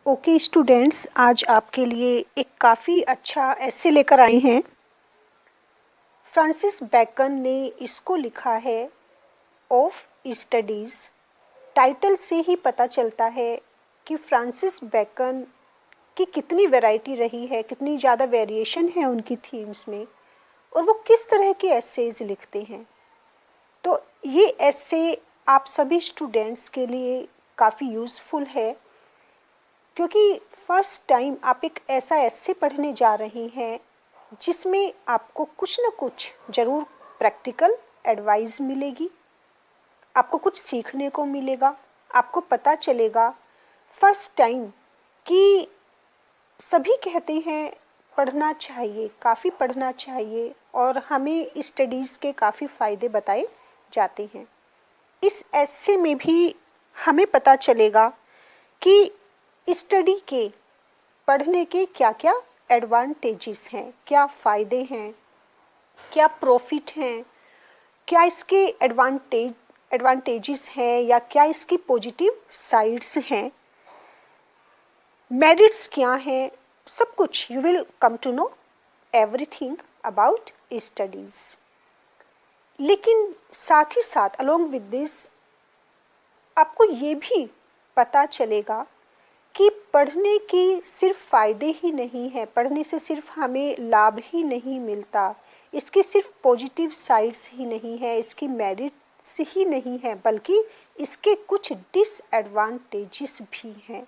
Okay students, आज आपके लिए एक काफ़ी अच्छा ऐसे लेकर आए हैं। फ्रांसिस बैकन ने इसको लिखा है ऑफ स्टडीज़। टाइटल से ही पता चलता है कि फ्रांसिस बैकन की कितनी वैरायटी रही है, कितनी ज़्यादा वेरिएशन है उनकी थीम्स में, और वो किस तरह के एसेज लिखते हैं। तो ये एसे आप सभी स्टूडेंट्स के लिए काफ़ी यूज़फुल है, क्योंकि फर्स्ट टाइम आप एक ऐसा एसे पढ़ने जा रही हैं जिसमें आपको कुछ न कुछ ज़रूर प्रैक्टिकल एडवाइस मिलेगी, आपको कुछ सीखने को मिलेगा, आपको पता चलेगा फर्स्ट टाइम कि सभी कहते हैं पढ़ना चाहिए, काफ़ी पढ़ना चाहिए, और हमें स्टडीज़ के काफ़ी फ़ायदे बताए जाते हैं। इस एसे में भी हमें पता चलेगा कि स्टडी के पढ़ने के क्या क्या एडवांटेजेस हैं, क्या फ़ायदे हैं, क्या प्रॉफिट हैं, क्या इसके एडवांटेजेस हैं या क्या इसकी पॉजिटिव साइड्स हैं, मेरिट्स क्या हैं, सब कुछ you will come to know everything about studies. लेकिन साथ ही साथ अलोंग विद दिस आपको ये भी पता चलेगा कि पढ़ने की सिर्फ फ़ायदे ही नहीं है, पढ़ने से सिर्फ हमें लाभ ही नहीं मिलता, इसकी सिर्फ पॉजिटिव साइड्स ही नहीं है, इसकी मेरिट्स ही नहीं है, बल्कि इसके कुछ डिसएडवांटेजेस भी हैं।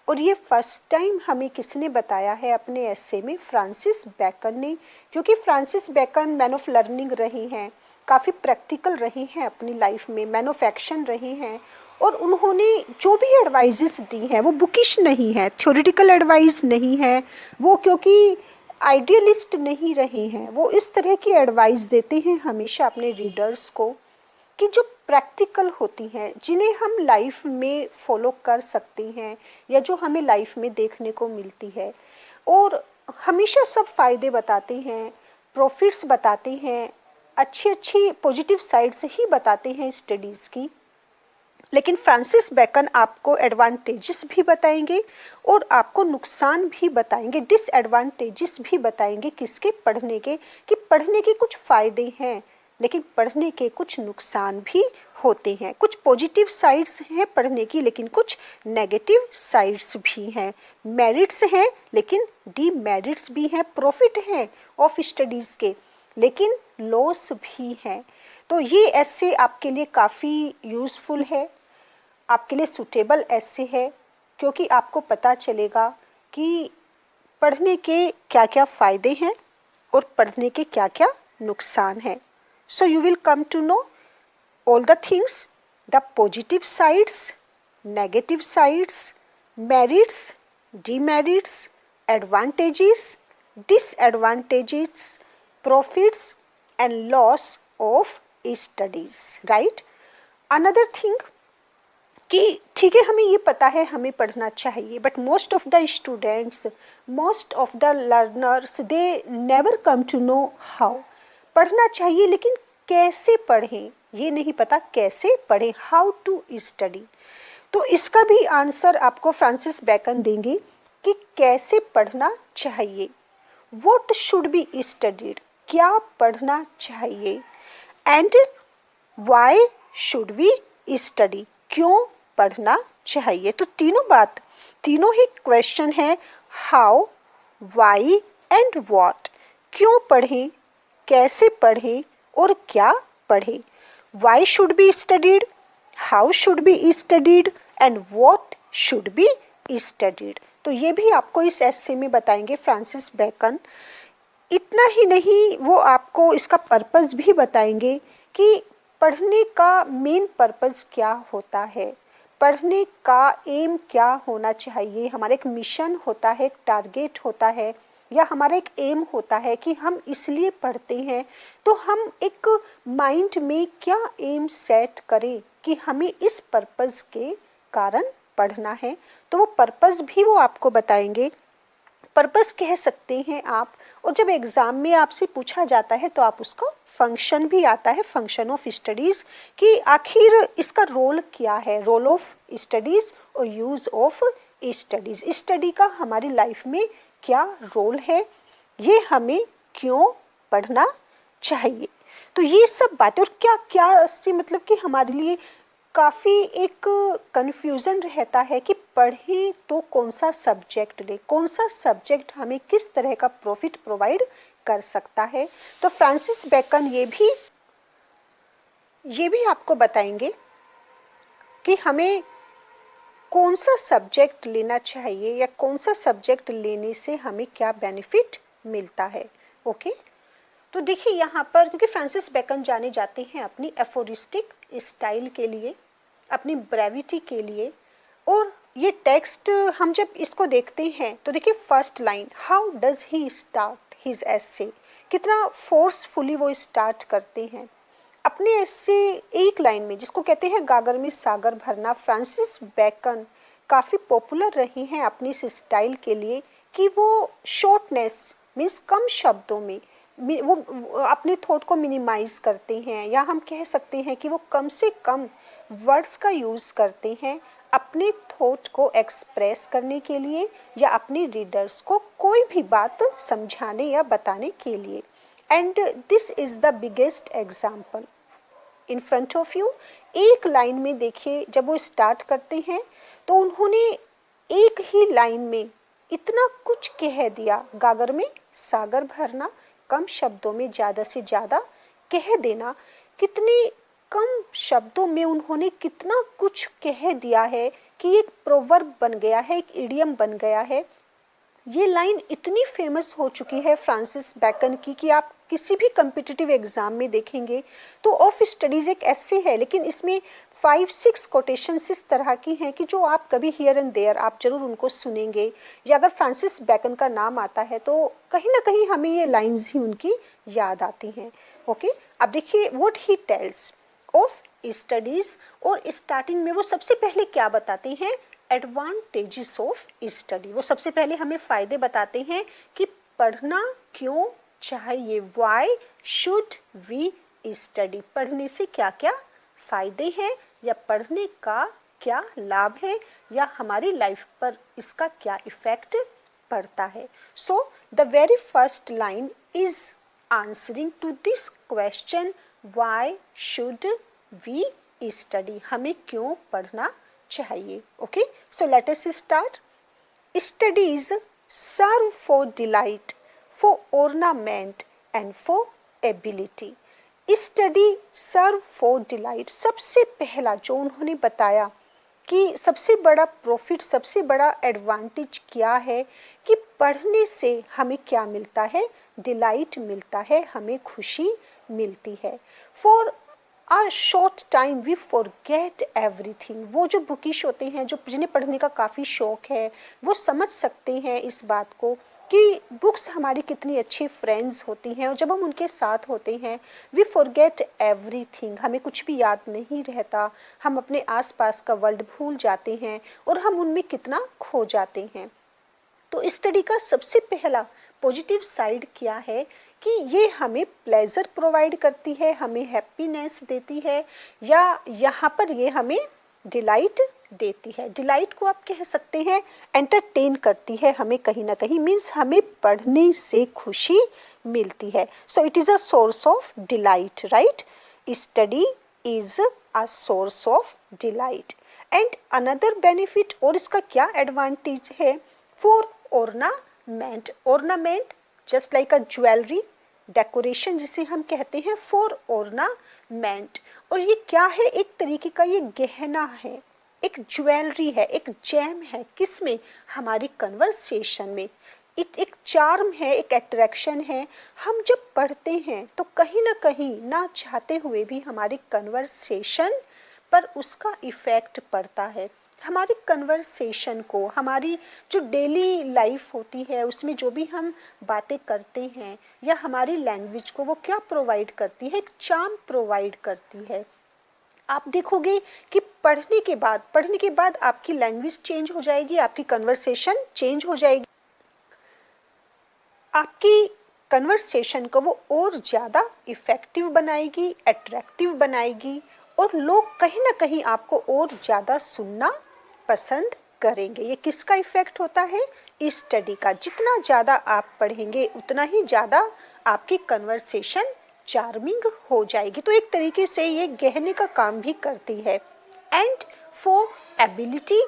और ये फर्स्ट टाइम हमें किसने बताया है अपने एसे में? फ्रांसिस बैकन ने, क्योंकि Francis bacon man of learning रही हैं, काफ़ी प्रैक्टिकल रही हैं अपनी लाइफ में, मैन ऑफ एक्शन रही हैं, और उन्होंने जो भी एडवाइजेस दी हैं वो बुकिश नहीं है, थ्योरेटिकल एडवाइस नहीं है वो, क्योंकि आइडियलिस्ट नहीं रही हैं। वो इस तरह की एडवाइस देते हैं हमेशा अपने रीडर्स को कि जो प्रैक्टिकल होती हैं, जिन्हें हम लाइफ में फॉलो कर सकते हैं या जो हमें लाइफ में देखने को मिलती है, और हमेशा सब फ़ायदे बताते हैं, प्रॉफिट्स बताते हैं, अच्छी अच्छी पॉजिटिव साइड्स ही बताते हैं स्टडीज़ की। लेकिन फ्रांसिस बैकन आपको एडवांटेजेस भी बताएंगे और आपको नुकसान भी बताएंगे, डिसएडवांटेजेस भी बताएंगे किसके? पढ़ने के, कि पढ़ने के कुछ फ़ायदे हैं लेकिन पढ़ने के कुछ नुकसान भी होते हैं, कुछ पॉजिटिव साइड्स हैं पढ़ने की लेकिन कुछ नेगेटिव साइड्स भी हैं, मेरिट्स हैं लेकिन डीमेरिट्स भी हैं, प्रॉफिट हैं ऑफ स्टडीज़ के लेकिन लॉस भी हैं। तो ये ऐसे आपके लिए काफ़ी यूज़फुल है, आपके लिए सूटेबल ऐसे है, क्योंकि आपको पता चलेगा कि पढ़ने के क्या क्या फ़ायदे हैं और पढ़ने के क्या क्या नुकसान हैं। So you will come to know all the things, the positive sides, negative sides, merits, demerits, advantages, disadvantages, profits and loss of studies, right. Another thing कि ठीक है, हमें ये पता है हमें पढ़ना चाहिए, but most of the students, most of the learners, they never come to know how. पढ़ना चाहिए लेकिन कैसे पढ़ें ये नहीं पता, कैसे पढ़ें, हाउ टू स्टडी। तो इसका भी आंसर आपको फ्रांसिस बैकन देंगे कि कैसे पढ़ना चाहिए, व्हाट शुड बी स्टडीड, क्या पढ़ना चाहिए, and why should we study, क्यों पढ़ना चाहिए। तो तीनों ही क्वेश्चन है, हाउ, वाई एंड व्हाट। क्यों पढ़ें, कैसे पढ़ें और क्या पढ़ें, why should be studied, how should be studied and what should be studied. तो ये भी आपको इस एसे में बताएंगे फ्रांसिस बैकन। इतना ही नहीं, वो आपको इसका पर्पस भी बताएंगे कि पढ़ने का मेन पर्पस क्या होता है, पढ़ने का एम क्या होना चाहिए, हमारा एक मिशन होता है, एक टारगेट होता है, या हमारा एक एम होता है कि हम इसलिए पढ़ते हैं, तो हम एक माइंड में क्या एम सेट करें कि हमें इस पर्पस के कारण पढ़ना है। तो वो पर्पस भी वो आपको बताएंगे पर्पस कह सकते हैं आप। और जब एग्ज़ाम में आपसे पूछा जाता है तो आप उसको फंक्शन भी आता है, फंक्शन ऑफ स्टडीज़, कि आखिर इसका रोल क्या है, रोल ऑफ स्टडीज़ और यूज़ ऑफ स्टडीज़। स्टडी का हमारी लाइफ में क्या रोल है, ये हमें क्यों पढ़ना चाहिए। तो ये सब बातें, और क्या क्या से मतलब कि हमारे लिए काफ़ी एक कन्फ्यूज़न रहता है कि पढ़ें तो कौन सा सब्जेक्ट लें, कौन सा सब्जेक्ट हमें किस तरह का प्रॉफिट प्रोवाइड कर सकता है। तो फ्रांसिस बेकन ये भी आपको बताएंगे कि हमें कौन सा सब्जेक्ट लेना चाहिए या कौन सा सब्जेक्ट लेने से हमें क्या बेनिफिट मिलता है। ओके, तो देखिए यहाँ पर, क्योंकि फ्रांसिस बेकन जाने जाते हैं अपनी एफोरिस्टिक स्टाइल के लिए, अपनी ब्रेविटी के लिए। और ये टेक्स्ट हम जब इसको देखते हैं तो देखिए first line, how does he start his एसे, कितना फोर्सफुली वो स्टार्ट करते हैं अपने एसे एक लाइन में, जिसको कहते हैं गागर में सागर भरना। फ्रांसिस बेकन काफ़ी पॉपुलर रही हैं अपनी इस स्टाइल के लिए कि वो शॉर्टनेस मीन्स कम शब्दों में वो अपने थॉट को मिनिमाइज करते हैं, या हम कह सकते हैं कि वो कम से कम वर्ड्स का यूज़ करते हैं अपने थॉट को एक्सप्रेस करने के लिए, या अपने रीडर्स को कोई भी बात समझाने या बताने के लिए। And this is the biggest example in front of you. एक लाइन में देखिए जब वो स्टार्ट करते हैं तो उन्होंने एक ही लाइन में इतना कुछ कह दिया, गागर में सागर भरना, कम शब्दों में ज़्यादा से ज़्यादा कह देना। कितने कम शब्दों में उन्होंने कितना कुछ कह दिया है कि एक प्रोवर्ब बन गया है, एक इडियम बन गया है। ये लाइन इतनी फेमस हो चुकी है फ्रांसिस बेकन की कि आप किसी भी कम्पिटिटिव एग्जाम में देखेंगे तो ऑफ स्टडीज़ एक ऐसे है, लेकिन इसमें 5-6 कोटेशंस इस तरह की हैं कि जो आप कभी हियर एंड देयर आप जरूर उनको सुनेंगे, या अगर फ्रांसिस बेकन का नाम आता है तो कहीं ना कहीं हमें ये लाइन्स ही उनकी याद आती हैं। ओके, अब देखिए what he tells of studies, और स्टार्टिंग में वो सबसे पहले क्या बताते हैं, एडवांटेजेस ऑफ स्टडी। वो सबसे पहले हमें फ़ायदे बताते हैं कि पढ़ना क्यों चाहिए, वाई शुड वी स्टडी, पढ़ने से क्या क्या फ़ायदे हैं, या पढ़ने का क्या लाभ है, या हमारी लाइफ पर इसका क्या इफ़ेक्ट पड़ता है। So the very first line is answering to this question, why should we study, हमें क्यों पढ़ना चाहिए। Okay, so let us start. Studies serve for delight, for ornament and for ability. Study serve for delight, सबसे पहला जो उन्होंने बताया कि सबसे बड़ा प्रॉफिट, सबसे बड़ा एडवांटेज क्या है कि पढ़ने से हमें क्या मिलता है, डिलाइट मिलता है, हमें खुशी मिलती है। For a short time we forget everything, वो जो बुकिश होते हैं, जो जिन्हें पढ़ने का काफ़ी शौक है, वो समझ सकते हैं इस बात को कि बुक्स हमारी कितनी अच्छी फ्रेंड्स होती हैं, और जब हम उनके साथ होते हैं वी फॉरगेट एवरीथिंग, हमें कुछ भी याद नहीं रहता, हम अपने आसपास का वर्ल्ड भूल जाते हैं और हम उनमें कितना खो जाते हैं। तो स्टडी का सबसे पहला पॉजिटिव साइड क्या है कि ये हमें प्लेजर प्रोवाइड करती है, हमें हैप्पीनेस देती है, या यहाँ पर ये हमें डिलाइट देती है। डिलाइट को आप कह सकते हैं एंटरटेन करती है हमें, कहीं ना कहीं मीन्स हमें पढ़ने से खुशी मिलती है। So it is a source of delight, right. Study is a source of delight. And another benefit, और इसका क्या एडवांटेज है, for ornament, ornament just like a jewellery, decoration जिसे हम कहते हैं, फॉर ornament। और ये क्या है, एक तरीके का ये गहना है, एक ज्वेलरी है, एक जेम है, किसमें, हमारी कन्वर्सेशन में। एक चार्म है, एक अट्रैक्शन है। हम जब पढ़ते हैं तो कहीं ना कहीं ना चाहते हुए भी हमारी कन्वर्सेशन पर उसका इफ़ेक्ट पड़ता है। हमारी कन्वर्सेशन को, हमारी जो डेली लाइफ होती है उसमें जो भी हम बातें करते हैं, या हमारी लैंग्वेज को वो क्या प्रोवाइड करती है, एक चार्म प्रोवाइड करती है। आप देखोगे कि पढ़ने के बाद आपकी लैंग्वेज चेंज हो जाएगी, आपकी कन्वर्सेशन चेंज हो जाएगी। आपकी कन्वर्सेशन को वो और ज़्यादा इफ़ेक्टिव बनाएगी, अट्रैक्टिव बनाएगी, और लोग कहीं ना कहीं आपको और ज़्यादा सुनना पसंद करेंगे। ये किसका इफ़ेक्ट होता है? इस स्टडी का। जितना ज़्यादा आप पढ़ेंगे उतना ही ज़्यादा आपकी कन्वर्सेशन चार्मिंग हो जाएगी। तो एक तरीके से ये गहने का काम भी करती है। And for ability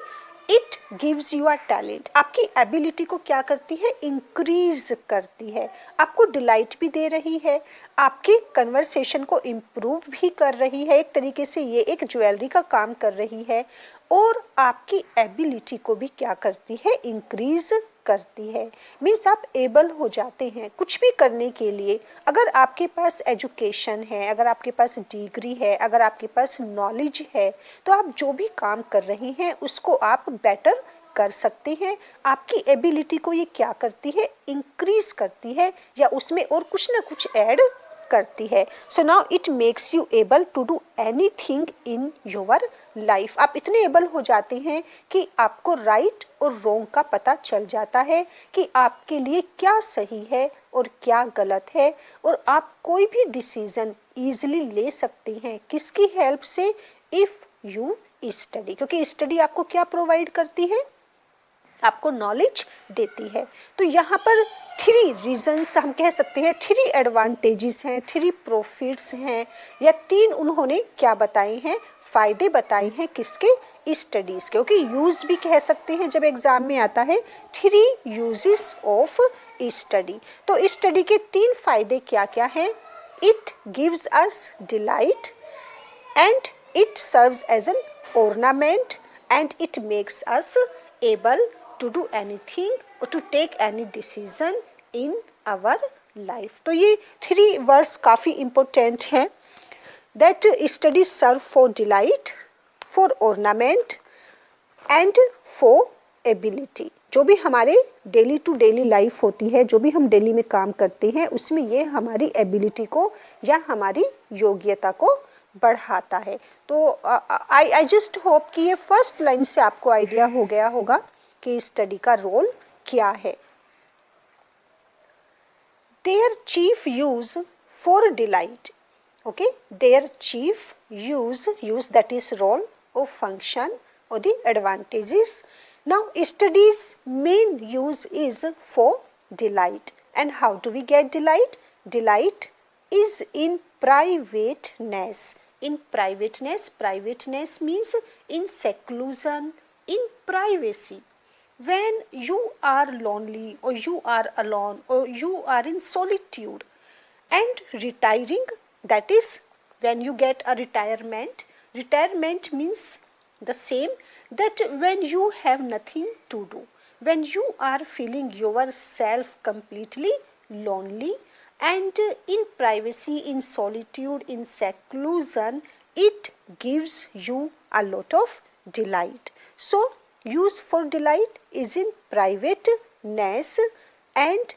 it gives you a talent. आपकी एबिलिटी को क्या करती है? इंक्रीज करती है। आपको डिलाइट भी दे रही है, आपकी कन्वर्सेशन को इम्प्रूव भी कर रही है। एक तरीके से ये एक ज्वेलरी का काम कर रही है, और आपकी एबिलिटी को भी क्या करती है? इंक्रीज करती है। मीन्स आप एबल हो जाते हैं कुछ भी करने के लिए। अगर आपके पास एजुकेशन है, अगर आपके पास डिग्री है, अगर आपके पास नॉलेज है, तो आप जो भी काम कर रहे हैं उसको आप बेटर कर सकते हैं। आपकी एबिलिटी को ये क्या करती है? इंक्रीज करती है, या उसमें और कुछ ना कुछ ऐड करती है। So now it makes you able to do anything in your life. आप इतने एबल हो जाते हैं कि आपको राइट और रॉन्ग का पता चल जाता है कि आपके लिए क्या सही है और क्या गलत है, और आप कोई भी डिसीजन ईजिली ले सकते हैं। किसकी हेल्प से? If you study. क्योंकि स्टडी आपको क्या प्रोवाइड करती है? आपको नॉलेज देती है। तो यहाँ पर 3 रीजंस हम कह सकते हैं, 3 एडवांटेजेस हैं, 3 प्रॉफिट्स हैं, या 3 उन्होंने क्या बताए हैं? फायदे बताए हैं। किसके? स्टडीज़ के। ओके, यूज़ भी कह सकते हैं जब एग्जाम में आता है, 3 यूजेस ऑफ स्टडी। तो स्टडी के 3 फायदे क्या क्या हैं? It gives us delight, and it serves as an ornament, and it makes us able to do anything or to take any decision in our life. तो ये 3 words काफ़ी important हैं। that studies serve for delight, for ornament and for ability। जो भी हमारे daily to daily life होती है, जो भी हम डेली में काम करते हैं, उसमें ये हमारी एबिलिटी को या हमारी योग्यता को बढ़ाता है। तो आई जस्ट होप कि ये फर्स्ट लाइन से आपको आइडिया हो गया होगा कि स्टडी का रोल क्या है। Their chief use for delight. Okay, their chief use that is role और function or the advantages. Now studies main use is for delight. And how do we get delight? Delight is in privateness. In privateness, privateness means in seclusion, in privacy. When you are lonely or you are alone or you are in solitude. And retiring, that is when you get a retirement. Retirement means the same, that when you have nothing to do, when you are feeling yourself completely lonely and in privacy, in solitude, in seclusion, it gives you a lot of delight. So use for delight is in privateness, and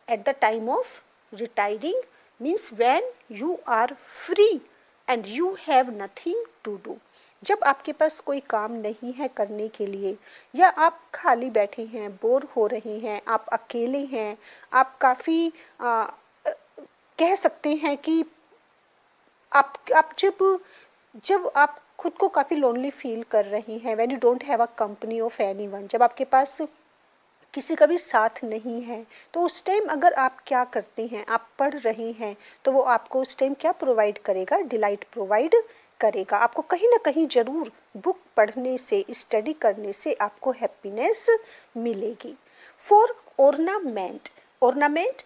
at the time of retiring means when you are free and you have nothing to do. जब आपके पास कोई काम नहीं है करने के लिए, या आप खाली बैठे हैं, बोर हो रहे हैं, आप अकेले हैं, आप काफ़ी कह सकते हैं कि आप जब आप खुद को काफ़ी लोनली फील कर रही हैं, when you don't have a company of anyone, जब आपके पास किसी का भी साथ नहीं है, तो उस टाइम अगर आप क्या करते हैं? आप पढ़ रहे हैं, तो वो आपको उस टाइम क्या प्रोवाइड करेगा? डिलाइट प्रोवाइड करेगा। आपको कहीं ना कहीं ज़रूर बुक पढ़ने से, स्टडी करने से आपको हैप्पीनेस मिलेगी। फॉर ऑर्नामेंट, ऑर्नामेंट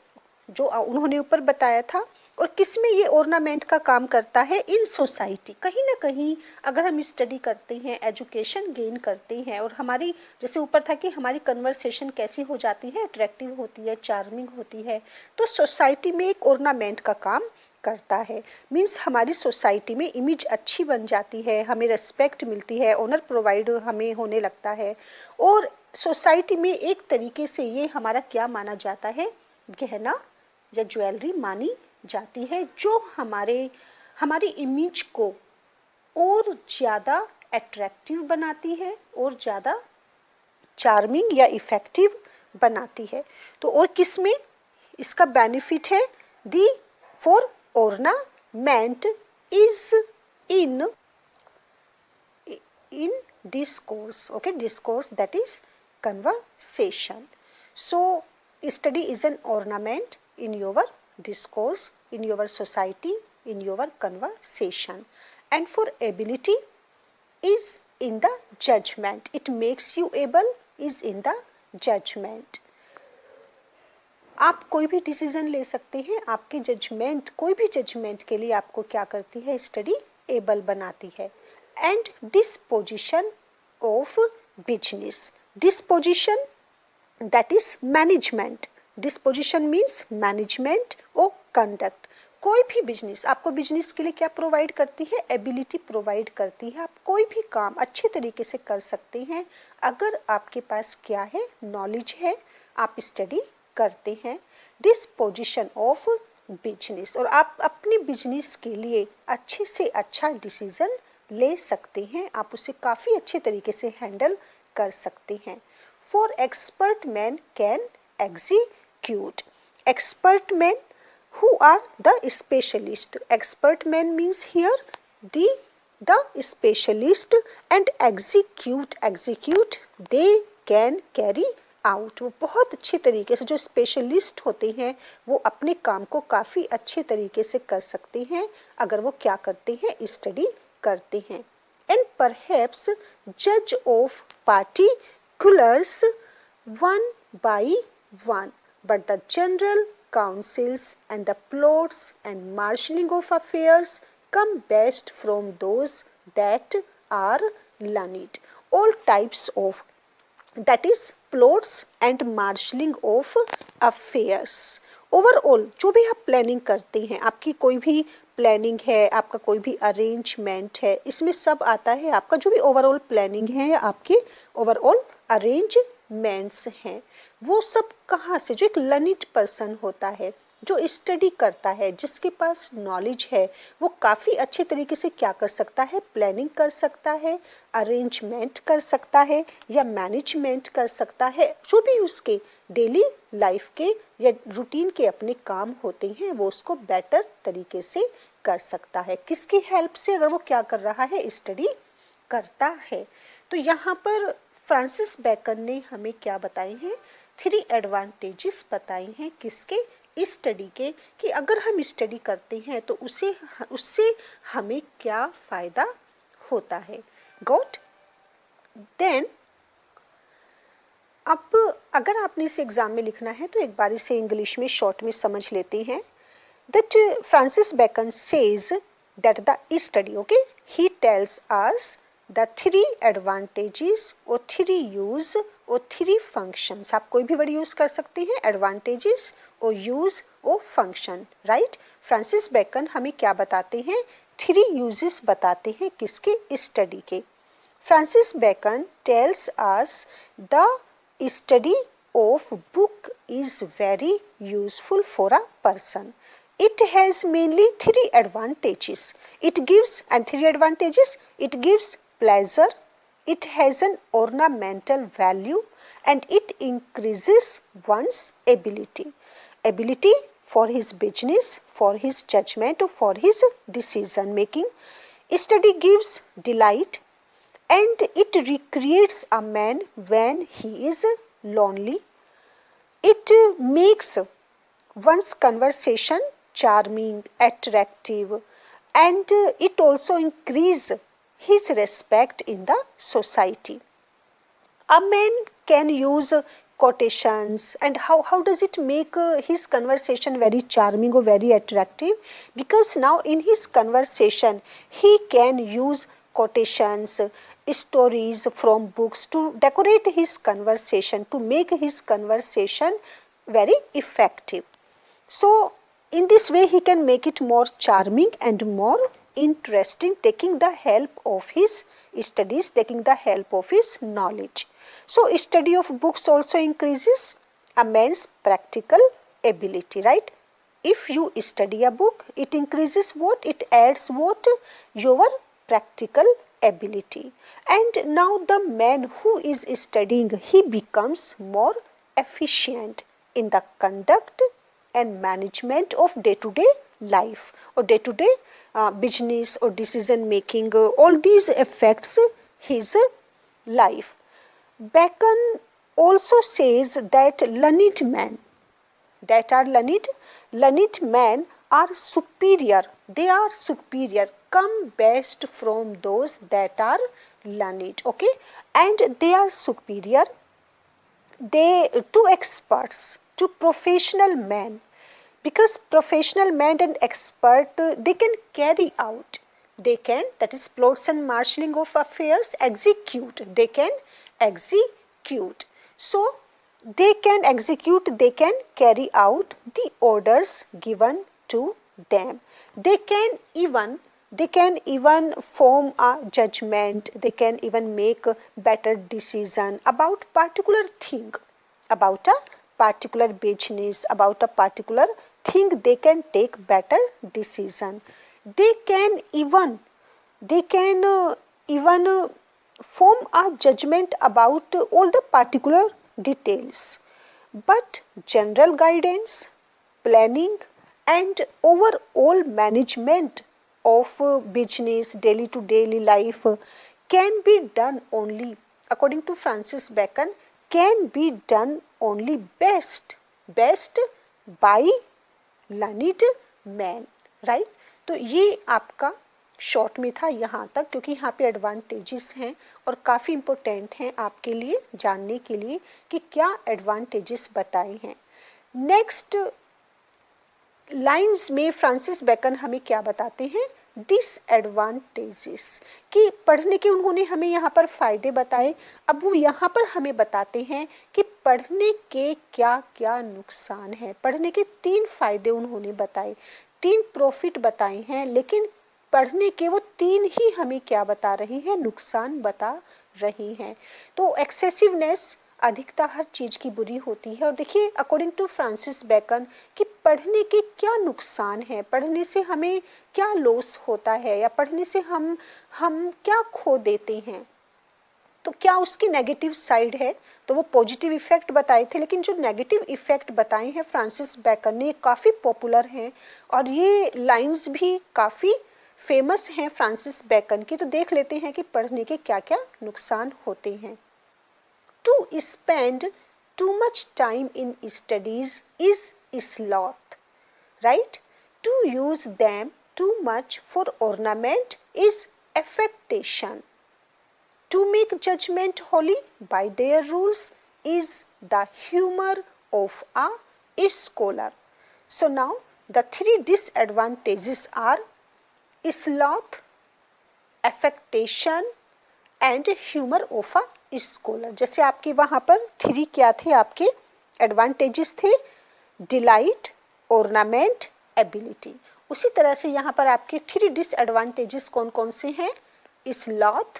जो उन्होंने ऊपर बताया था, और किस में ये ऑर्नामेंट का काम करता है? In society. कहीं ना कहीं अगर हम स्टडी करते हैं, एजुकेशन गेन करते हैं, और हमारी जैसे ऊपर था कि हमारी कन्वर्सेशन कैसी हो जाती है? अट्रैक्टिव होती है, चार्मिंग होती है, तो सोसाइटी में एक ऑर्नामेंट का काम करता है। मीन्स हमारी सोसाइटी में इमेज अच्छी बन जाती है, हमें रेस्पेक्ट मिलती है, ऑनर प्रोवाइड हमें होने लगता है, और सोसाइटी में एक तरीके से ये हमारा क्या माना जाता है? गहना या ज्वेलरी मानी जाती है, जो हमारी इमेज को और ज़्यादा अट्रैक्टिव बनाती है और ज़्यादा चार्मिंग या इफ़ेक्टिव बनाती है। तो और किस में? इसका बेनिफिट है दी for ornament is in discourse. Okay, discourse, that is conversation. So study is an ornament in your discourse, in your society, in your conversation. And for ability is in the judgment. It makes you able is in the judgment. आप कोई भी decision ले सकते हैं, आपके judgement, कोई भी judgement के लिए आपको क्या करती है, स्टडी एबल बनाती है. And disposition of business. Disposition that is management. Disposition means management और कंडक्ट. कोई भी बिजनेस आपको बिजनेस के लिए क्या प्रोवाइड करती है, एबिलिटी प्रोवाइड करती है. आप कोई भी काम अच्छे तरीके से कर सकते हैं अगर आपके पास क्या है, नॉलेज है, आप स्टडी करते हैं. डिस्पोजिशन ऑफ बिजनेस, और आप अपने बिजनेस के लिए अच्छे से अच्छा डिसीजन ले सकते हैं, आप उसे काफ़ी अच्छे तरीके से हैंडल कर सकते हैं. For expert man can execute. Expert man who are the specialist. Expert man means here the specialist, and execute they can carry out. वो बहुत अच्छे तरीके से, जो स्पेशलिस्ट होते हैं वो अपने काम को काफ़ी अच्छे तरीके से कर सकते हैं अगर वो क्या करते हैं, स्टडी करते हैं. एंड परहैप्स जज of particulars one by one, but the general counsels and the plots and marshalling of affairs come best from those that are learned. All types of, that is plots and marshalling of affairs. Overall जो भी आप planning करते हैं, आपकी कोई भी planning है, आपका कोई भी अरेंजमेंट है, इसमें सब आता है. आपका जो भी ओवरऑल प्लानिंग है या आपके ओवरऑल अरेंजमेंट्स हैं, वो सब कहाँ से, जो एक लर्निड पर्सन होता है, जो स्टडी करता है, जिसके पास नॉलेज है, वो काफ़ी अच्छे तरीके से क्या कर सकता है, प्लानिंग कर सकता है, अरेंजमेंट कर सकता है या मैनेजमेंट कर सकता है. जो भी उसके डेली लाइफ के या रूटीन के अपने काम होते हैं वो उसको बेटर तरीके से कर सकता है. किसकी हेल्प से, अगर वो क्या कर रहा है, स्टडी करता है. तो यहाँ पर फ्रांसिस बेकन ने हमें क्या बताए हैं, 3 एडवांटेजेस बताए हैं किसके, स्टडी के, कि अगर हम स्टडी करते हैं तो उससे हमें क्या फ़ायदा होता है. गॉट. देन अब अगर आपने इसे एग्ज़ाम में लिखना है तो एक बार इसे इंग्लिश में शॉर्ट में समझ लेते हैं. That Francis Bacon says that the study, okay, he tells us the 3 advantages और 3 use और 3 functions. आप कोई भी वर्ड यूज कर सकते हैं, advantages और use और function, राइट. फ्रांसिस बेकन हमें क्या बताते हैं, 3 uses बताते हैं किसके, स्टडी के. Francis Bacon tells us the study of book is very useful for a person. It has mainly 3 advantages. It gives, and 3 advantages, it gives pleasure, it has an ornamental value, and it increases one's ability. Ability for his business, for his judgment, or for his decision making. Study gives delight, and it recreates a man when he is lonely. It makes one's conversation charming, attractive, and it also increases his respect in the society. A man can use quotations, and how does it make his conversation very charming or very attractive? Because now in his conversation he can use quotations, stories from books to decorate his conversation, to make his conversation very effective. So in this way he can make it more charming and more interesting, taking the help of his studies, taking the help of his knowledge. So study of books also increases a man's practical ability, right. If you study a book, it increases what, it adds what, your practical ability. And now the man who is studying, he becomes more efficient in the conduct and management of day-to-day life or day-to-day business or decision making. All these affects his life. Bacon also says that learned men are superior. They are superior, come best from those that are learned. Okay, and they are superior to experts, to professional men, because professional men and expert they can carry out, they can, that is plots and marshalling of affairs, execute, they can execute. So they can execute, they can carry out the orders given to them. They can even form a judgment, they can even make a better decision about particular thing, about a particular business, about a particular thing, they can take better decision. They can even form a judgment about all the particular details. But general guidance, planning and overall management of business, daily to daily life can be done only, according to Francis Bacon, can be done only best by learned men, right. तो ये आपका short में था यहाँ तक, क्योंकि यहाँ पे एडवांटेजेस हैं और काफ़ी इम्पोर्टेंट हैं आपके लिए जानने के लिए कि क्या एडवांटेजेस बताए हैं। नेक्स्ट लाइंस में फ्रांसिस बेकन हमें क्या बताते हैं, डिसएडवांटेजेस, कि पढ़ने के उन्होंने हमें यहाँ पर फ़ायदे बताए। अब वो यहाँ पर हमें बताते हैं कि पढ़ने के क्या क्या नुकसान हैं। पढ़ने के 3 फ़ायदे उन्होंने बताए, 3 प्रॉफिट बताए हैं, लेकिन पढ़ने के वो 3 ही हमें क्या बता रही हैं, नुकसान बता रही हैं। तो एक्सेसिवनेस, अधिकता हर चीज़ की बुरी होती है। और देखिए अकॉर्डिंग टू फ्रांसिस बेकन कि पढ़ने के क्या नुकसान है, पढ़ने से हमें क्या लॉस होता है, या पढ़ने से हम क्या खो देते हैं, तो क्या उसकी नेगेटिव साइड है। तो वो पॉजिटिव इफेक्ट बताए थे, लेकिन जो नेगेटिव इफेक्ट बताए हैं फ्रांसिस बेकन ने काफ़ी पॉपुलर हैं और ये लाइंस भी काफ़ी फेमस हैं फ्रांसिस बेकन की। तो देख लेते हैं कि पढ़ने के क्या क्या नुकसान होते हैं। To spend too much time in studies is sloth, right? To use them too much for ornament is affectation. To make judgment holy by their rules is the humor of a scholar. So now the 3 disadvantages are sloth, affectation and humor of a scholar. जैसे आपके वहाँ पर 3 क्या थे, आपके advantages थे, delight, ornament, ability. उसी तरह से यहाँ पर आपके 3 डिसएडवांटेजेस कौन कौन से हैं, sloth,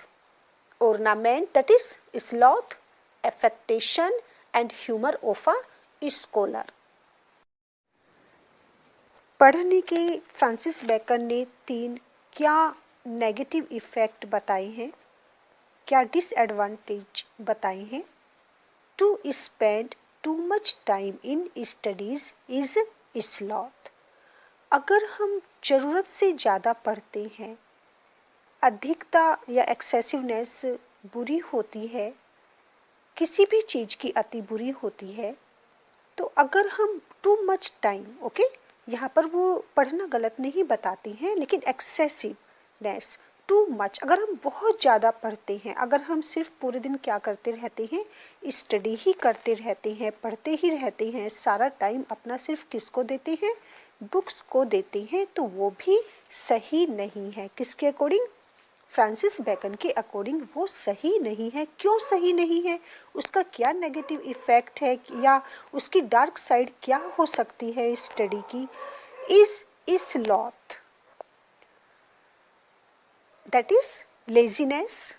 ornament that is sloth, affectation and humour of a scholar. पढ़ने के फ्रांसिस बेकन ने 3 क्या नेगेटिव इफेक्ट बताए हैं, क्या डिसएडवांटेज बताए हैं। To spend too much time in studies is sloth. अगर हम ज़रूरत से ज़्यादा पढ़ते हैं, अधिकता या एक्सेसिवनेस बुरी होती है, किसी भी चीज़ की अति बुरी होती है। तो अगर हम टू मच टाइम, ओके, यहाँ पर वो पढ़ना गलत नहीं बताती हैं, लेकिन एक्सेसिवनेस, टू मच, अगर हम बहुत ज़्यादा पढ़ते हैं, अगर हम सिर्फ पूरे दिन क्या करते रहते हैं, स्टडी ही करते रहते हैं, पढ़ते ही रहते हैं, सारा टाइम अपना सिर्फ किसको देते हैं, बुक्स को देते हैं, तो वो भी सही नहीं है। किसके अकॉर्डिंग, फ्रांसिस बेकन के अकॉर्डिंग वो सही नहीं है। क्यों सही नहीं है, उसका क्या नेगेटिव इफेक्ट है, या उसकी डार्क साइड क्या हो सकती है स्टडी की। Is sloth that is laziness,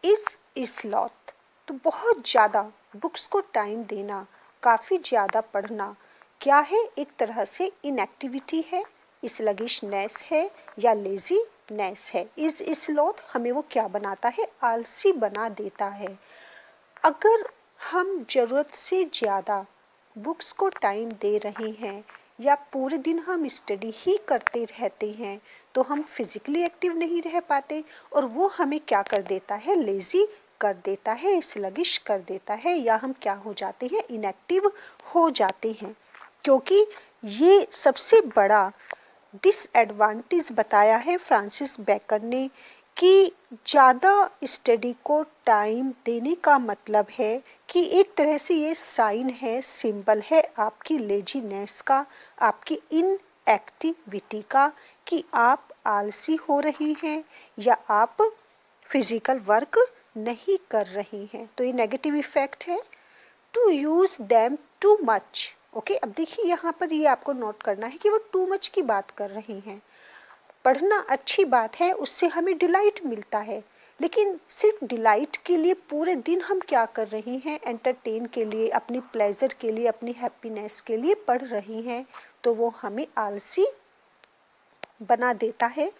is sloth. तो बहुत ज़्यादा बुक्स को टाइम देना, काफ़ी ज़्यादा पढ़ना क्या है, एक तरह से इनएक्टिविटी है, स्लगिशनेस है या लेजीनेस है। इज स्लॉथ हमें वो क्या बनाता है, आलसी बना देता है। अगर हम ज़रूरत से ज़्यादा बुक्स को टाइम दे रहे हैं या पूरे दिन हम स्टडी ही करते रहते हैं तो हम फिजिकली एक्टिव नहीं रह पाते और वो हमें क्या कर देता है, लेज़ी कर देता है, स्लगिश कर देता है, या हम क्या हो जाते हैं, इनएक्टिव हो जाते हैं। क्योंकि ये सबसे बड़ा डिसएडवांटेज बताया है फ्रांसिस बेकन ने कि ज़्यादा स्टडी को टाइम देने का मतलब है कि एक तरह से ये साइन है, सिंबल है आपकी लेजीनेस का, आपकी इनएक्टिविटी का, कि आप आलसी हो रही हैं या आप फिजिकल वर्क नहीं कर रही हैं। तो ये नेगेटिव इफेक्ट है। To use them too much. Okay, अब देखिए यहाँ पर ये आपको नोट करना है कि वो टू मच की बात कर रही हैं। पढ़ना अच्छी बात है, उससे हमें डिलाइट मिलता है, लेकिन सिर्फ डिलाइट के लिए पूरे दिन हम क्या कर रही हैं, एंटरटेन के लिए, अपनी प्लेजर के लिए, अपनी हैप्पीनेस के लिए पढ़ रही हैं, तो वो हमें आलसी बना देता है।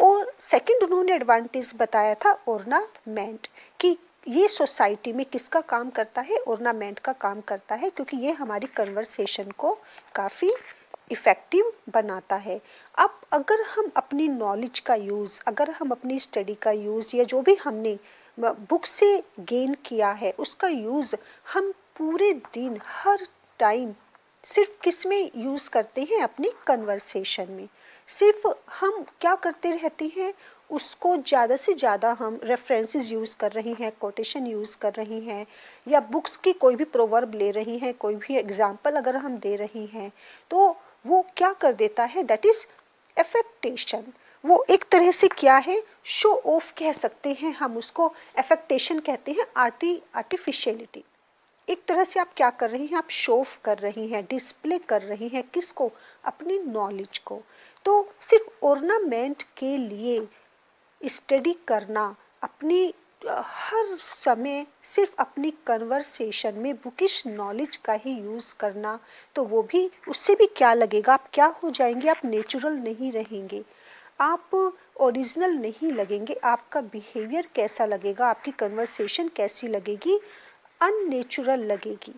और सेकंड उन्होंने एडवांटेज बताया था ऑर्नामेंट, कि ये सोसाइटी में किसका काम करता है, ऑर्नामेंट का काम करता है, क्योंकि ये हमारी कन्वर्सेशन को काफ़ी इफ़ेक्टिव बनाता है। अब अगर हम अपनी नॉलेज का यूज़, अगर हम अपनी स्टडी का यूज़ या जो भी हमने बुक से गेन किया है उसका यूज़ हम पूरे दिन हर टाइम सिर्फ किस में यूज़ करते हैं, अपनी कन्वर्सेशन में। सिर्फ हम क्या करते रहते हैं, उसको ज़्यादा से ज़्यादा हम रेफरेंसेस यूज़ कर रही हैं, कोटेशन यूज़ कर रही हैं, या बुक्स की कोई भी प्रोवर्ब ले रही हैं, कोई भी एग्जाम्पल अगर हम दे रही हैं, तो वो क्या कर देता है, दैट इज़ एफेक्टेशन। वो एक तरह से क्या है, शो ऑफ कह सकते हैं हम उसको, एफेक्टेशन कहते हैं आर्टिफिशियलिटी। एक तरह से आप क्या कर रही हैं, आप शो ऑफ कर रही हैं, डिस्प्ले कर रही हैं, किसको, अपनी नॉलेज को। तो सिर्फ ऑर्नामेंट के लिए स्टडी करना, अपनी हर समय सिर्फ अपनी कन्वर्सेशन में बुकिश नॉलेज का ही यूज़ करना, तो वो भी, उससे भी क्या लगेगा, आप क्या हो जाएंगे, आप नेचुरल नहीं रहेंगे, आप ओरिजिनल नहीं लगेंगे, आपका बिहेवियर कैसा लगेगा, आपकी कन्वर्सेशन कैसी लगेगी, अननेचुरल लगेगी।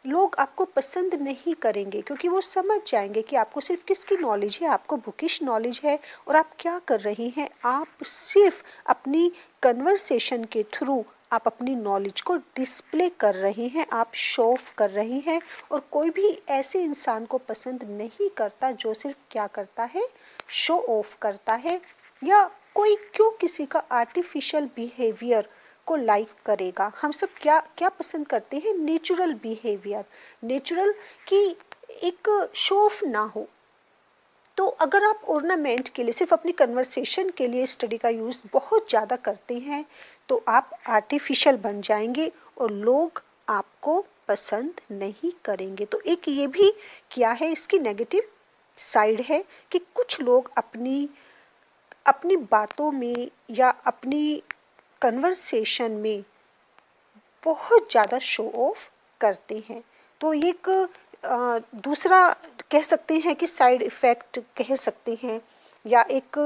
लोग आपको पसंद नहीं करेंगे क्योंकि वो समझ जाएंगे कि आपको सिर्फ किसकी नॉलेज है, आपको बुकिश नॉलेज है, और आप क्या कर रही हैं, आप सिर्फ अपनी कन्वर्सेशन के थ्रू आप अपनी नॉलेज को डिस्प्ले कर रही हैं, आप शो ऑफ कर रही हैं। और कोई भी ऐसे इंसान को पसंद नहीं करता जो सिर्फ क्या करता है, शो ऑफ करता है। या कोई क्यों किसी का आर्टिफिशियल बिहेवियर को लाइक करेगा। हम सब क्या क्या पसंद करते हैं, नेचुरल बिहेवियर, नेचुरल, कि एक शो ऑफ ना हो। तो अगर आप ऑर्नामेंट के लिए, सिर्फ अपनी कन्वर्सेशन के लिए स्टडी का यूज़ बहुत ज़्यादा करते हैं तो आप आर्टिफिशियल बन जाएंगे और लोग आपको पसंद नहीं करेंगे। तो एक ये भी क्या है, इसकी नेगेटिव साइड है कि कुछ लोग अपनी अपनी बातों में या अपनी कन्वर्सेशन में बहुत ज़्यादा शो ऑफ करते हैं। तो एक दूसरा कह सकते हैं कि साइड इफ़ेक्ट कह सकते हैं, या एक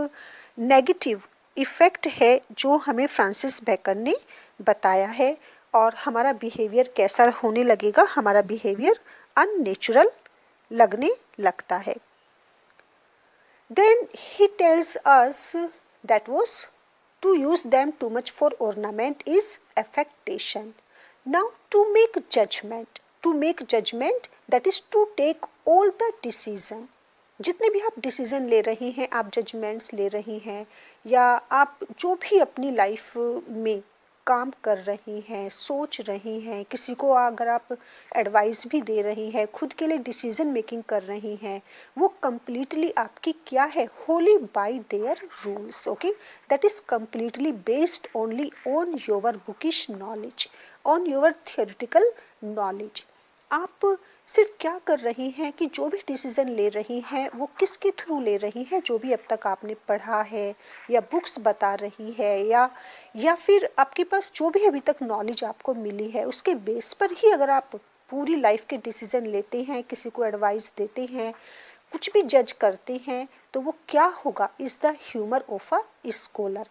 नेगेटिव इफ़ेक्ट है जो हमें फ्रांसिस बेकन ने बताया है। और हमारा बिहेवियर कैसा होने लगेगा, हमारा बिहेवियर अननेचुरल लगने लगता है। Then he tells us that was to use them too much for ornament is affectation. Now to make judgment that is to take all the decision. जितने भी आप डिसीजन ले रही हैं, आप जजमेंट्स ले रही हैं, या आप जो भी अपनी लाइफ में काम कर रही हैं, सोच रही हैं, किसी को अगर आप एडवाइस भी दे रही हैं, खुद के लिए डिसीजन मेकिंग कर रही हैं, वो कम्प्लीटली आपकी क्या है, Holi bye their rules. Okay, that is completely based only on your bookish knowledge, on your theoretical knowledge. आप सिर्फ क्या कर रही हैं कि जो भी डिसीज़न ले रही हैं वो किसके थ्रू ले रही हैं, जो भी अब तक आपने पढ़ा है या बुक्स बता रही है, या फिर आपके पास जो भी अभी तक नॉलेज आपको मिली है उसके बेस पर ही अगर आप पूरी लाइफ के डिसीज़न लेते हैं, किसी को एडवाइस देते हैं, कुछ भी जज करते हैं, तो वो क्या होगा, is the humour of a scholar.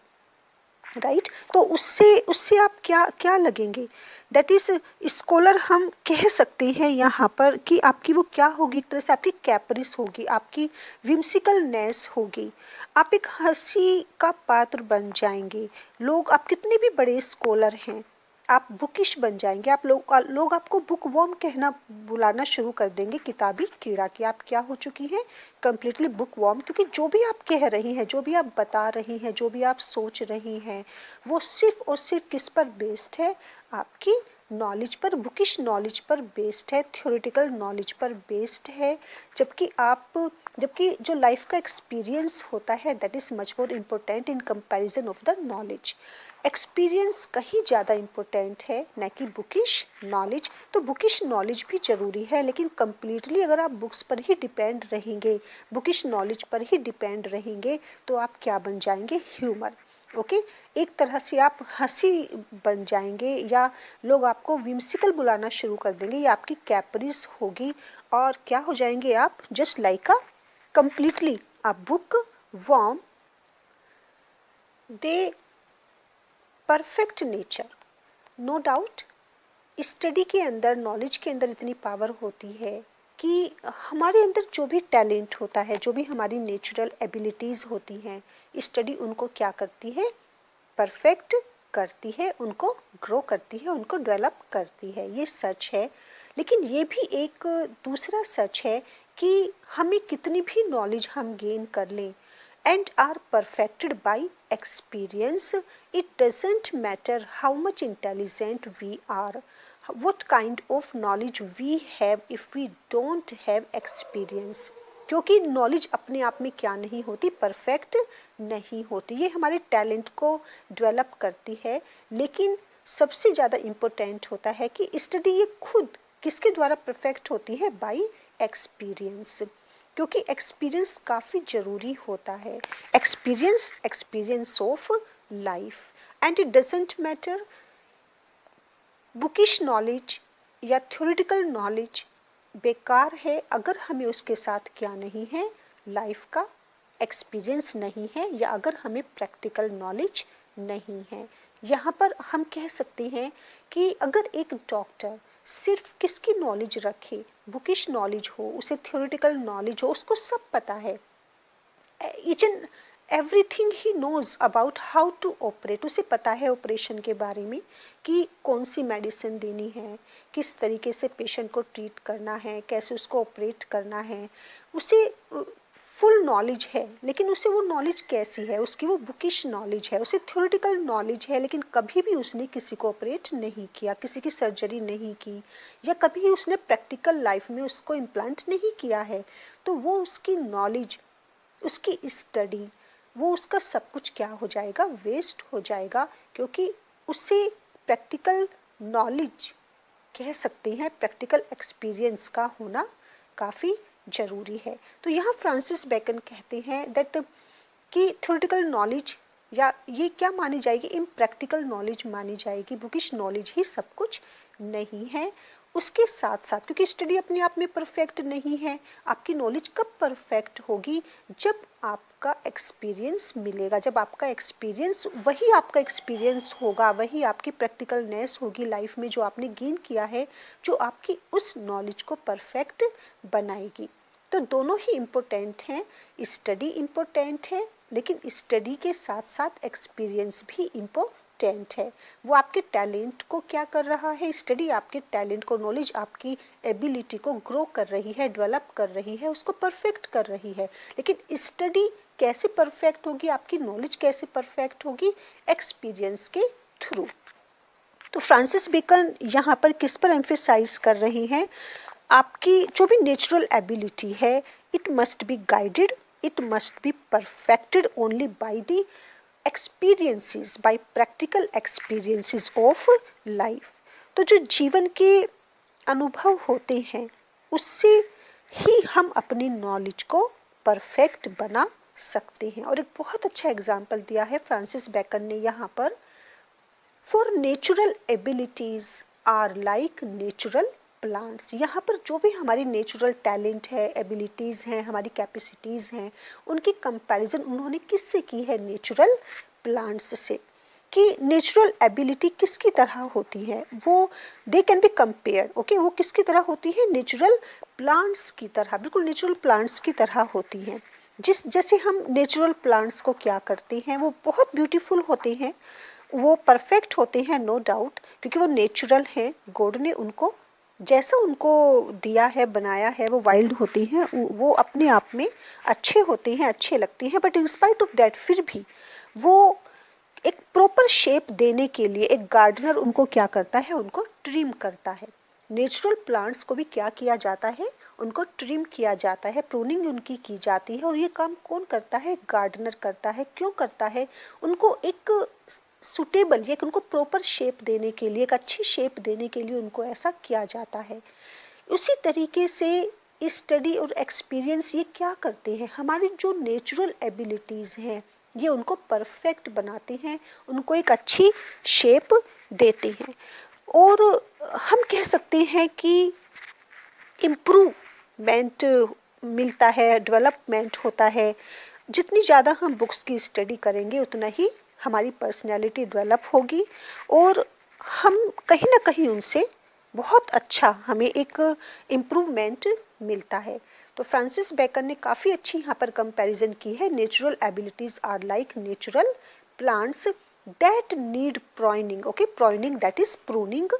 Right. तो उससे उससे आप क्या क्या लगेंगे, दैट इज स्कॉलर हम कह सकते हैं यहाँ पर कि आपकी वो क्या होगी, एक तरह से आपकी कैप्रिस होगी, आपकी विम्सिकलनेस होगी, आप एक हंसी का पात्र बन जाएंगे। लोग, आप कितने भी बड़े स्कॉलर हैं, आप बुकिश बन जाएंगे, आप लोग आपको बुक वॉर्म कहना बुलाना शुरू कर देंगे, किताबी कीड़ा की आप क्या हो चुकी हैं, कम्प्लीटली बुक वॉर्म। क्योंकि जो भी आप कह रही हैं, जो भी आप बता रही हैं, जो भी आप सोच रही हैं, वो सिर्फ और सिर्फ किस पर बेस्ड है, आपकी नॉलेज पर, बुकिश नॉलेज पर बेस्ड है, थ्योरेटिकल नॉलेज पर बेस्ड है। जबकि जो लाइफ का एक्सपीरियंस होता है that is much more important in comparison of the knowledge. Experience कहीं ज़्यादा इम्पोर्टेंट है न कि बुकिश नॉलेज। तो बुकिश नॉलेज भी ज़रूरी है, लेकिन कम्प्लीटली अगर आप बुक्स पर ही डिपेंड रहेंगे, बुकिश नॉलेज पर ही डिपेंड रहेंगे, तो आप क्या बन जाएंगे, ह्यूमर। ओके एक तरह से आप हंसी बन जाएंगे, या लोग आपको विम्सिकल बुलाना शुरू कर देंगे, या आपकी कैप्रिस होगी, और क्या हो जाएंगे आप, just like a completely a bookworm. They perfect nature, no doubt study के अंदर, नॉलेज के अंदर इतनी पावर होती है कि हमारे अंदर जो भी टैलेंट होता है, जो भी हमारी नेचुरल एबिलिटीज़ होती हैं, स्टडी उनको क्या करती है, परफेक्ट करती है, उनको ग्रो करती है, उनको डेवलप करती है। ये सच है। लेकिन ये भी एक दूसरा सच है कि हमें कितनी भी नॉलेज हम गेन कर लें and are perfected by experience, it doesn't matter how much intelligent we are, what kind of knowledge we have if we don't have experience। क्योंकि नॉलेज अपने आप में क्या नहीं होती, परफेक्ट नहीं होती, ये हमारे टैलेंट को डेवलप करती है। लेकिन सबसे ज़्यादा इम्पोर्टेंट होता है कि स्टडी ये खुद किसके द्वारा परफेक्ट होती है, बाय एक्सपीरियंस। क्योंकि एक्सपीरियंस काफ़ी ज़रूरी होता है, experience of life. And it doesn't matter bookish knowledge या थ्योरेटिकल नॉलेज बेकार है अगर हमें उसके साथ क्या नहीं है, लाइफ का एक्सपीरियंस नहीं है, या अगर हमें प्रैक्टिकल नॉलेज नहीं है। यहाँ पर हम कह सकते हैं कि अगर एक डॉक्टर सिर्फ किसकी नॉलेज रखे, बुकिश नॉलेज हो, उसे थ्योरेटिकल नॉलेज हो, उसको सब पता है, each and everything he knows about how to operate, उसे पता है ऑपरेशन के बारे में कि कौन सी मेडिसिन देनी है, किस तरीके से पेशेंट को ट्रीट करना है, कैसे उसको ऑपरेट करना है, उसे फुल नॉलेज है। लेकिन उसे वो नॉलेज कैसी है, उसकी वो बुकिश नॉलेज है, उसे थ्योरेटिकल नॉलेज है, लेकिन कभी भी उसने किसी को ऑपरेट नहीं किया, किसी की सर्जरी नहीं की, या कभी उसने प्रैक्टिकल लाइफ में उसको इम्प्लांट नहीं किया है। तो वो उसकी नॉलेज, उसकी स्टडी, वो उसका सब कुछ क्या हो जाएगा, वेस्ट हो जाएगा। क्योंकि उसे प्रैक्टिकल नॉलेज कह सकते हैं, प्रैक्टिकल एक्सपीरियंस का होना काफ़ी ज़रूरी है। तो यहाँ फ्रांसिस बेकन कहते हैं दैट कि थ्योरेटिकल नॉलेज या ये क्या मानी जाएगी, इम्प्रैक्टिकल नॉलेज मानी जाएगी, बुकिश नॉलेज ही सब कुछ नहीं है। उसके साथ साथ क्योंकि स्टडी अपने आप में परफेक्ट नहीं है, आपकी नॉलेज कब परफेक्ट होगी, जब आपका एक्सपीरियंस मिलेगा, जब आपका एक्सपीरियंस, वही आपका एक्सपीरियंस होगा, वही आपकी प्रैक्टिकलनेस होगी लाइफ में जो आपने गेन किया है, जो आपकी उस नॉलेज को परफेक्ट बनाएगी। तो दोनों ही इम्पोर्टेंट हैं, स्टडी इम्पोर्टेंट है, लेकिन स्टडी के साथ साथ एक्सपीरियंस भी इम्पोर्टेंट है। वो आपके टैलेंट को क्या कर रहा है, स्टडी आपके टैलेंट को, नॉलेज आपकी एबिलिटी को ग्रो कर रही है, डेवलप कर रही है, उसको परफेक्ट कर रही है। लेकिन स्टडी कैसे परफेक्ट होगी, आपकी नॉलेज कैसे परफेक्ट होगी, एक्सपीरियंस के थ्रू। तो फ्रांसिस बेकन यहाँ पर किस पर एम्फेसाइज कर रही हैं, आपकी जो भी नेचुरल एबिलिटी है, it must be guided, it must be perfected only by the experiences, by practical experiences of life. तो जो जीवन के अनुभव होते हैं उससे ही हम अपनी नॉलेज को परफेक्ट बना सकते हैं। और एक बहुत अच्छा एग्जाम्पल दिया है फ्रांसिस बेकन ने यहाँ पर, for natural abilities are like natural plants. यहाँ पर जो भी हमारी नेचुरल टैलेंट है, एबिलिटीज़ हैं, हमारी कैपेसिटीज़ हैं, उनकी कंपैरिजन उन्होंने किससे की है, नेचुरल प्लांट्स से। कि नेचुरल एबिलिटी किसकी तरह होती है, वो they can be compared, okay, वो किसकी तरह होती है, नेचुरल प्लांट्स की तरह, बिल्कुल नेचुरल प्लांट्स की तरह होती हैं। जैसे हम नेचुरल प्लांट्स को क्या करते हैं, वो बहुत ब्यूटीफुल होते हैं, वो परफेक्ट होते हैं, नो डाउट, क्योंकि वो नेचुरल हैं, गॉड ने उनको जैसा उनको दिया है, बनाया है, वो वाइल्ड होती हैं, वो अपने आप में अच्छे होते हैं, अच्छे लगते हैं, but in spite of that फिर भी वो एक प्रॉपर शेप देने के लिए एक गार्डनर उनको क्या करता है, उनको ट्रिम करता है। नेचुरल प्लांट्स को भी क्या किया जाता है, उनको ट्रिम किया जाता है, प्रूनिंग उनकी की जाती है, और ये काम कौन करता है, गार्डनर करता है। क्यों करता है, उनको एक सुटेबल, ये उनको प्रॉपर शेप देने के लिए, एक अच्छी शेप देने के लिए उनको ऐसा किया जाता है। उसी तरीके से स्टडी और एक्सपीरियंस ये क्या करते हैं, हमारी जो नेचुरल एबिलिटीज़ हैं ये उनको परफेक्ट बनाते हैं, उनको एक अच्छी शेप देते हैं, और हम कह सकते हैं कि इम्प्रूवमेंट मिलता है, डेवलपमेंट होता है। जितनी ज़्यादा हम बुक्स की स्टडी करेंगे उतना ही हमारी पर्सनैलिटी डेवलप होगी, और हम कहीं ना कहीं उनसे बहुत अच्छा हमें एक इम्प्रूवमेंट मिलता है। तो फ्रांसिस बेकन ने काफ़ी अच्छी यहाँ पर कंपैरिजन की है, natural abilities are like natural plants that need pruning, okay, pruning that is pruning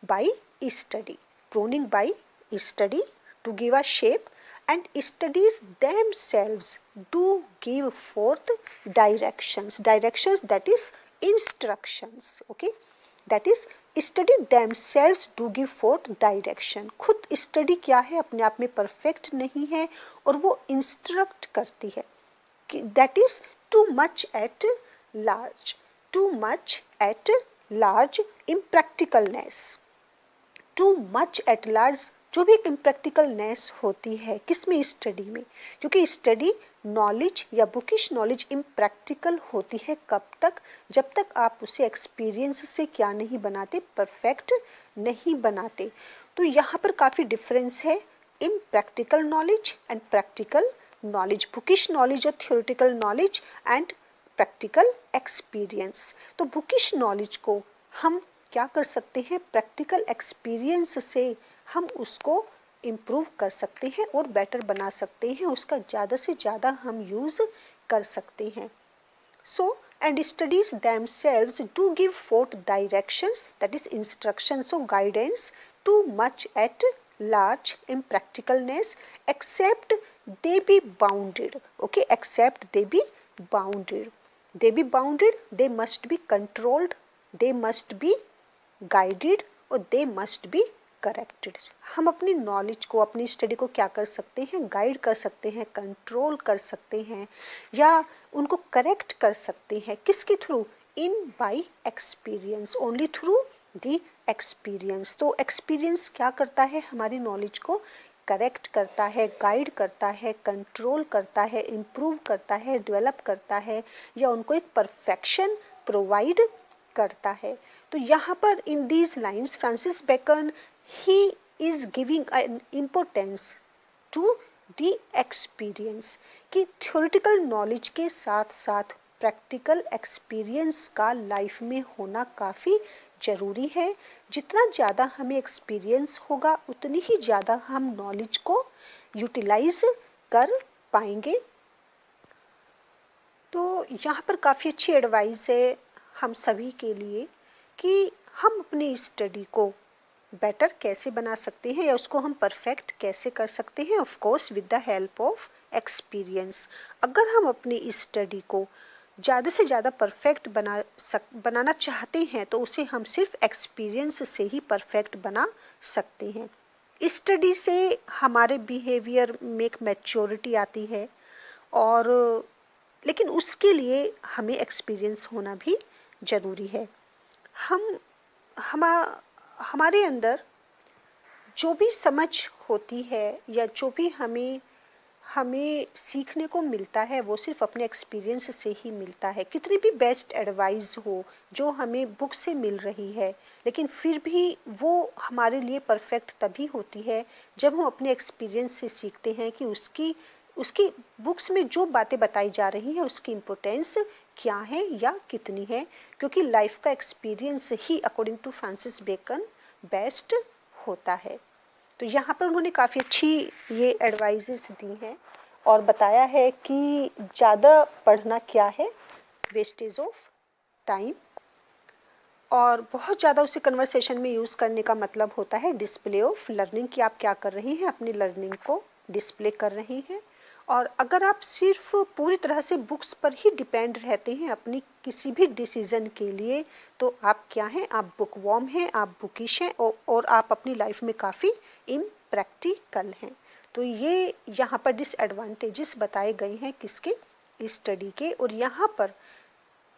by study, pruning by study to give a shape, and studies themselves do give forth directions, that is instructions, okay, that is study themselves do give forth direction। खुद study क्या है, अपने आप में perfect नहीं है, और वो इंस्ट्रक्ट करती है कि that is too much at large, too much at large impracticalness, too much at large, जो भी एक इम्प्रैक्टिकलनेस होती है किसमें, स्टडी में, क्योंकि स्टडी नॉलेज या बुकिश नॉलेज इम्प्रैक्टिकल होती है कब तक, जब तक आप उसे एक्सपीरियंस से क्या नहीं बनाते, परफेक्ट नहीं बनाते। तो यहाँ पर काफ़ी डिफरेंस है, impractical knowledge and practical knowledge, bookish knowledge और theoretical knowledge and practical experience. तो बुकिश नॉलेज को हम क्या कर सकते हैं, प्रैक्टिकल एक्सपीरियंस से हम उसको इम्प्रूव कर सकते हैं और बेटर बना सकते हैं, उसका ज़्यादा से ज़्यादा हम यूज़ कर सकते हैं। So and studies themselves do give forth directions, that is instructions or guidance too much at large impracticalness, except they be bounded, okay, except they be bounded, they be bounded, they must be controlled, they must be guided और they must be corrected. हम अपनी knowledge को, अपनी study को क्या कर सकते हैं, गाइड कर सकते हैं, कंट्रोल कर सकते हैं, या उनको करेक्ट कर सकते हैं, किसके through, in by experience, only through the experience. तो एक्सपीरियंस क्या करता है, हमारी नॉलेज को करेक्ट करता है, गाइड करता है, कंट्रोल करता है, इम्प्रूव करता है, डेवलप करता है, या उनको एक परफेक्शन प्रोवाइड करता है। तो यहाँ पर in these lines Francis Bacon he is giving an importance to the experience, कि theoretical knowledge के साथ साथ practical experience का life में होना काफ़ी ज़रूरी है। जितना ज़्यादा हमें experience होगा उतनी ही ज़्यादा हम knowledge को utilize कर पाएंगे। तो यहाँ पर काफ़ी अच्छी एडवाइस है हम सभी के लिए कि हम अपनी स्टडी को बेटर कैसे बना सकते हैं, या उसको हम परफेक्ट कैसे कर सकते हैं, of course with the help of experience. अगर हम अपनी स्टडी को ज़्यादा से ज़्यादा परफेक्ट बनाना चाहते हैं तो उसे हम सिर्फ एक्सपीरियंस से ही परफेक्ट बना सकते हैं। स्टडी से हमारे बिहेवियर में एक मैच्योरिटी आती है, और लेकिन उसके लिए हमें एक्सपीरियंस होना भी ज़रूरी है। हमारे अंदर जो भी समझ होती है या जो भी हमें सीखने को मिलता है वो सिर्फ अपने एक्सपीरियंस से ही मिलता है। कितनी भी बेस्ट एडवाइस हो जो हमें बुक से मिल रही है, लेकिन फिर भी वो हमारे लिए परफेक्ट तभी होती है जब हम अपने एक्सपीरियंस से सीखते हैं कि उसकी बुक्स में जो बातें बताई जा रही हैं उसकी इम्पोर्टेंस क्या है या कितनी है, क्योंकि लाइफ का एक्सपीरियंस ही according to Francis Bacon best होता है। तो यहाँ पर उन्होंने काफ़ी अच्छी ये एडवाइजेस दी हैं और बताया है कि ज़्यादा पढ़ना क्या है, वेस्टेज ऑफ टाइम, और बहुत ज़्यादा उसे कन्वर्सेशन में यूज़ करने का मतलब होता है डिस्प्ले ऑफ लर्निंग, कि आप क्या कर रही हैं, अपनी लर्निंग को डिस्प्ले कर रही हैं। और अगर आप सिर्फ पूरी तरह से बुक्स पर ही डिपेंड रहते हैं अपनी किसी भी डिसीज़न के लिए, तो आप क्या हैं, आप बुक वॉर्म हैं, आप बुकिश हैं, और आप अपनी लाइफ में काफ़ी इम्प्रैक्टिकल हैं। तो ये यहाँ पर डिसएडवांटेजेस बताए गए हैं किसके, स्टडी के। और यहाँ पर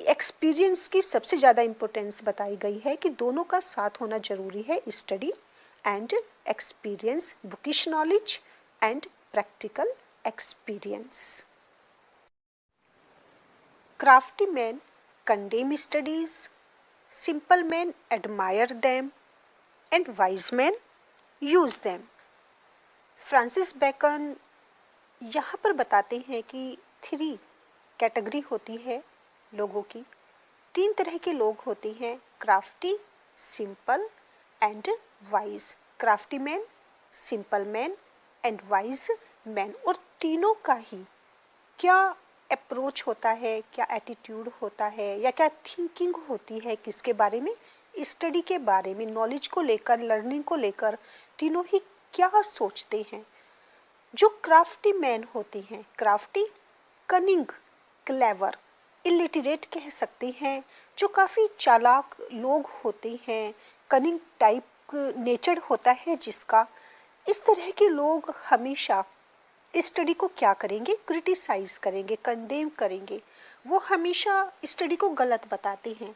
एक्सपीरियंस की सबसे ज़्यादा इम्पोर्टेंस बताई गई है कि दोनों का साथ होना जरूरी है, study and experience, bookish knowledge and practical experience. Crafty men condemn studies, simple men admire them, and wise men use them. Francis Bacon यहाँ पर बताते हैं कि 3 कैटेगरी होती है लोगों की, 3 तरह के लोग होते हैं, crafty, simple and wise. Crafty man, simple man and wise man. और तीनों का ही क्या अप्रोच होता है, क्या एटीट्यूड होता है, या क्या थिंकिंग होती है किसके बारे में, स्टडी के बारे में, नॉलेज को लेकर, लर्निंग को लेकर, तीनों ही क्या सोचते हैं। जो क्राफ्टी मैन होती हैं, क्राफ्टी, कनिंग, क्लेवर, इलिटरेट कह सकते हैं, जो काफ़ी चालाक लोग होते हैं, कनिंग टाइप नेचर होता है जिसका, इस तरह के लोग हमेशा स्टडी को क्या करेंगे, क्रिटिसाइज करेंगे, कंडेम करेंगे। वो हमेशा स्टडी को गलत बताते हैं,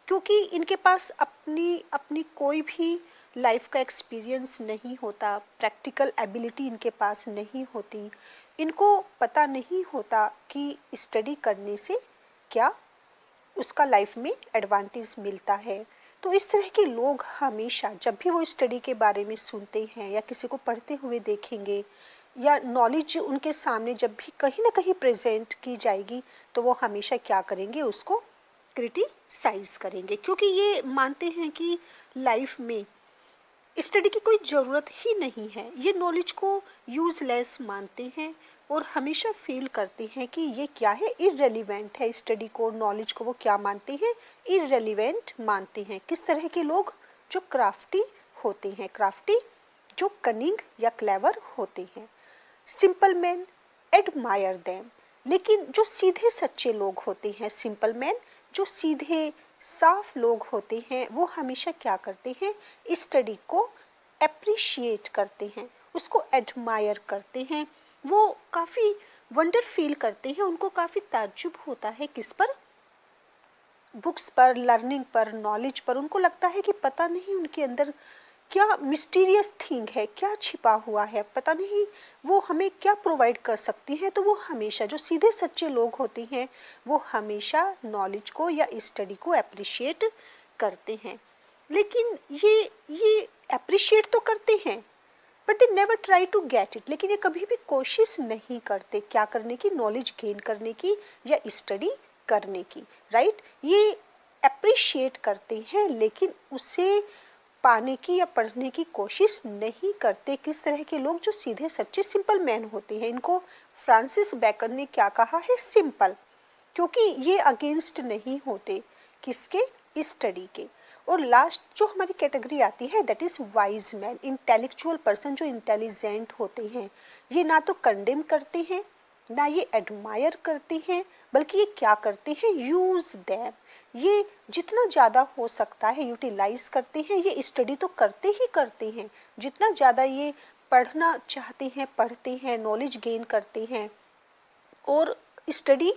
क्योंकि इनके पास अपनी कोई भी लाइफ का एक्सपीरियंस नहीं होता, प्रैक्टिकल एबिलिटी इनके पास नहीं होती, इनको पता नहीं होता कि स्टडी करने से क्या उसका लाइफ में एडवांटेज मिलता है। तो इस तरह के लोग हमेशा जब भी वो स्टडी के बारे में सुनते हैं या किसी को पढ़ते हुए देखेंगे, या नॉलेज उनके सामने जब भी कहीं ना कहीं प्रेजेंट की जाएगी, तो वो हमेशा क्या करेंगे, उसको क्रिटिसाइज करेंगे, क्योंकि ये मानते हैं कि लाइफ में स्टडी की कोई ज़रूरत ही नहीं है। ये नॉलेज को यूजलेस मानते हैं और हमेशा फील करते हैं कि ये क्या है, इररेलीवेंट है। स्टडी को, नॉलेज को वो क्या मानते हैं, इररेलीवेंट मानते हैं। किस तरह के लोग, जो क्राफ्टी होते हैं, क्राफ्टी, जो कनिंग या क्लेवर होते हैं। सिंपल मैन एडमायर देम, लेकिन जो सीधे सच्चे लोग होते हैं, सिंपल मैन, जो सीधे साफ लोग होते हैं, वो हमेशा क्या करते हैं, स्टडी को अप्रिशिएट करते हैं, उसको एडमायर करते हैं, वो काफ़ी वंडर फील करते हैं, उनको काफ़ी ताज्जुब होता है किस पर, बुक्स पर, लर्निंग पर, नॉलेज पर। उनको लगता है कि पता नहीं उनके अंदर क्या मिस्टीरियस थिंग है, क्या छिपा हुआ है, पता नहीं वो हमें क्या प्रोवाइड कर सकती है। तो वो हमेशा, जो सीधे सच्चे लोग होते हैं, वो हमेशा नॉलेज को या स्टडी को अप्रिशिएट करते हैं। लेकिन ये अप्रिशिएट तो करते हैं, but they never try to get it, लेकिन ये कभी भी कोशिश नहीं करते क्या करने की, नॉलेज गेन करने की या स्टडी करने की, राइट। ये अप्रिशिएट करते हैं लेकिन उसे पाने की या पढ़ने की कोशिश नहीं करते। किस तरह के लोग, जो सीधे सच्चे सिंपल मैन होते हैं। इनको फ्रांसिस बेकन ने क्या कहा है, सिंपल, क्योंकि ये अगेंस्ट नहीं होते किसके, स्टडी के। और लास्ट जो हमारी कैटेगरी आती है, that is wise man, intellectual person, जो इंटेलिजेंट होते हैं। ये ना तो कंडेम करते हैं, ना ये एडमायर करते हैं, बल्कि ये क्या करते हैं, यूज देम, ये जितना ज़्यादा हो सकता है यूटिलाइज करते हैं। ये स्टडी तो करते ही करते हैं, जितना ज़्यादा ये पढ़ना चाहते हैं पढ़ते हैं, नॉलेज गेन करते हैं, और स्टडी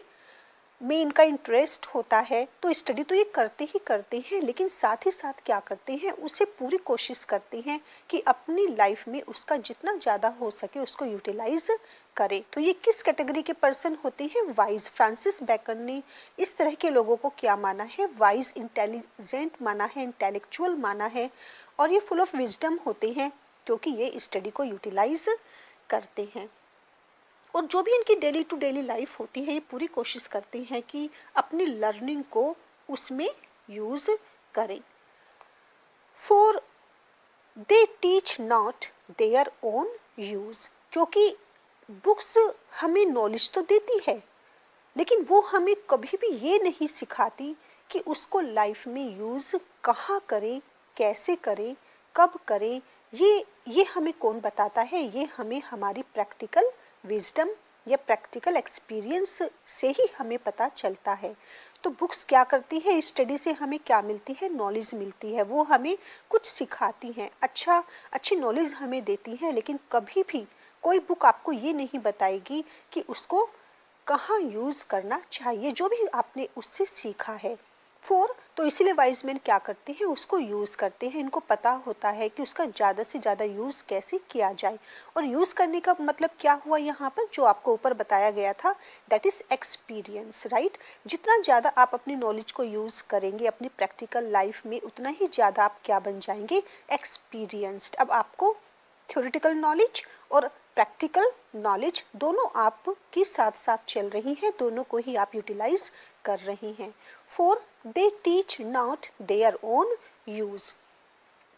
में इनका इंटरेस्ट होता है, तो स्टडी तो ये करते ही करते हैं, लेकिन साथ ही साथ क्या करते हैं, उसे पूरी कोशिश करते हैं कि अपनी लाइफ में उसका जितना ज़्यादा हो सके उसको यूटिलाइज करें। तो ये किस कैटेगरी के पर्सन होते हैं, वाइज। फ्रांसिस बेकन ने इस तरह के लोगों को क्या माना है, वाइज, इंटेलिजेंट माना है, इंटेलेक्चुअल माना है, और ये फुल ऑफ विजडम होते हैं क्योंकि ये स्टडी को यूटिलाइज करते हैं। और जो भी इनकी डेली टू डेली लाइफ होती है, ये पूरी कोशिश करती हैं कि अपनी लर्निंग को उसमें यूज करें। For they teach not their own use, क्योंकि बुक्स हमें नॉलेज तो देती है, लेकिन वो हमें कभी भी ये नहीं सिखाती कि उसको लाइफ में यूज कहाँ करें, कैसे करें, कब करें। ये हमें कौन बताता है? ये हमें हमारी प्रैक्टिकल विजडम या प्रैक्टिकल एक्सपीरियंस से ही हमें पता चलता है। तो बुक्स क्या करती है? स्टडी से हमें क्या मिलती है? नॉलेज मिलती है। वो हमें कुछ सिखाती हैं, अच्छी नॉलेज हमें देती हैं, लेकिन कभी भी कोई बुक आपको ये नहीं बताएगी कि उसको कहाँ यूज़ करना चाहिए, जो भी आपने उससे सीखा है। तो इसीलिए वाइज मैन क्या करते हैं? उसको यूज़ करते हैं। इनको पता होता है कि उसका ज़्यादा से ज़्यादा यूज़ कैसे किया जाए। और यूज़ करने का मतलब क्या हुआ यहाँ पर, जो आपको ऊपर बताया गया था, दैट इज़ एक्सपीरियंस, राइट। जितना ज़्यादा आप अपनी नॉलेज को यूज़ करेंगे अपनी प्रैक्टिकल लाइफ में, उतना ही ज़्यादा आप क्या बन जाएंगे? एक्सपीरियंस्ड। अब आपको थ्योरेटिकल नॉलेज और प्रैक्टिकल नॉलेज दोनों आपकी साथ साथ चल रही हैं, दोनों को ही आप यूटिलाइज कर रही हैं। For they teach not their own use,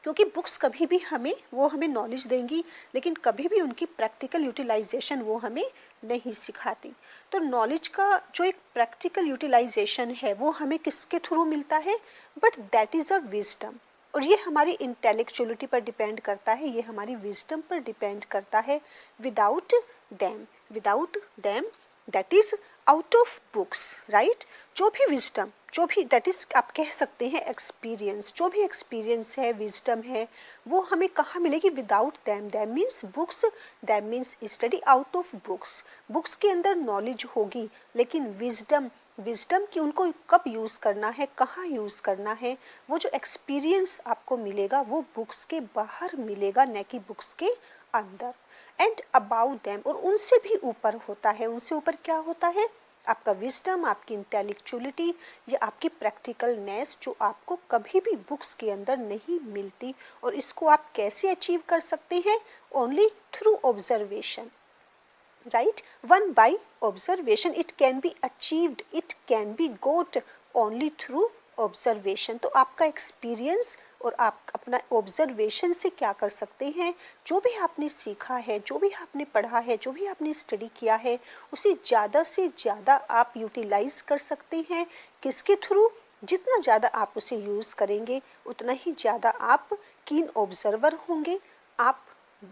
क्योंकि बुक्स कभी भी हमें नॉलेज देंगी, लेकिन कभी भी उनकी प्रैक्टिकल यूटिलाइजेशन वो हमें नहीं सिखाती। तो नॉलेज का जो एक प्रैक्टिकल यूटिलाइजेशन है वो हमें किसके थ्रू मिलता है? But that is a wisdom. और ये हमारी इंटेलेक्चुअलिटी पर डिपेंड करता है, ये हमारी विजडम पर डिपेंड करता है। Without them that is out of books, right. जो भी विजडम, जो भी दैट इज आप कह सकते हैं एक्सपीरियंस, जो भी एक्सपीरियंस है, विजडम है, वो हमें कहाँ मिलेगी? Without them. Them means books, them means study out of books. Books के अंदर नॉलेज होगी, लेकिन विजडम की उनको कब यूज़ करना है, कहाँ यूज़ करना है, वो जो एक्सपीरियंस आपको मिलेगा वो बुक्स के बाहर मिलेगा, न कि बुक्स के अंदर। एंड अबाउट देम, और उनसे भी ऊपर होता है। उनसे ऊपर क्या होता है? आपका विजडम, आपकी इंटेलेक्चुअलिटी या आपकी प्रैक्टिकलनेस, जो आपको कभी भी बुक्स के अंदर नहीं मिलती। और इसको आप कैसे अचीव कर सकते हैं? Only through observation, right? One by observation it can be achieved, it can be got only through observation। तो आपका एक्सपीरियंस और आप अपना ऑब्जर्वेशन से क्या कर सकते हैं? जो भी आपने सीखा है, जो भी आपने पढ़ा है, जो भी आपने स्टडी किया है, उसे ज़्यादा से ज़्यादा आप यूटिलाइज कर सकते हैं। किसके थ्रू? जितना ज़्यादा आप उसे यूज़ करेंगे, उतना ही ज़्यादा आप कीन ऑब्जर्वर होंगे, आप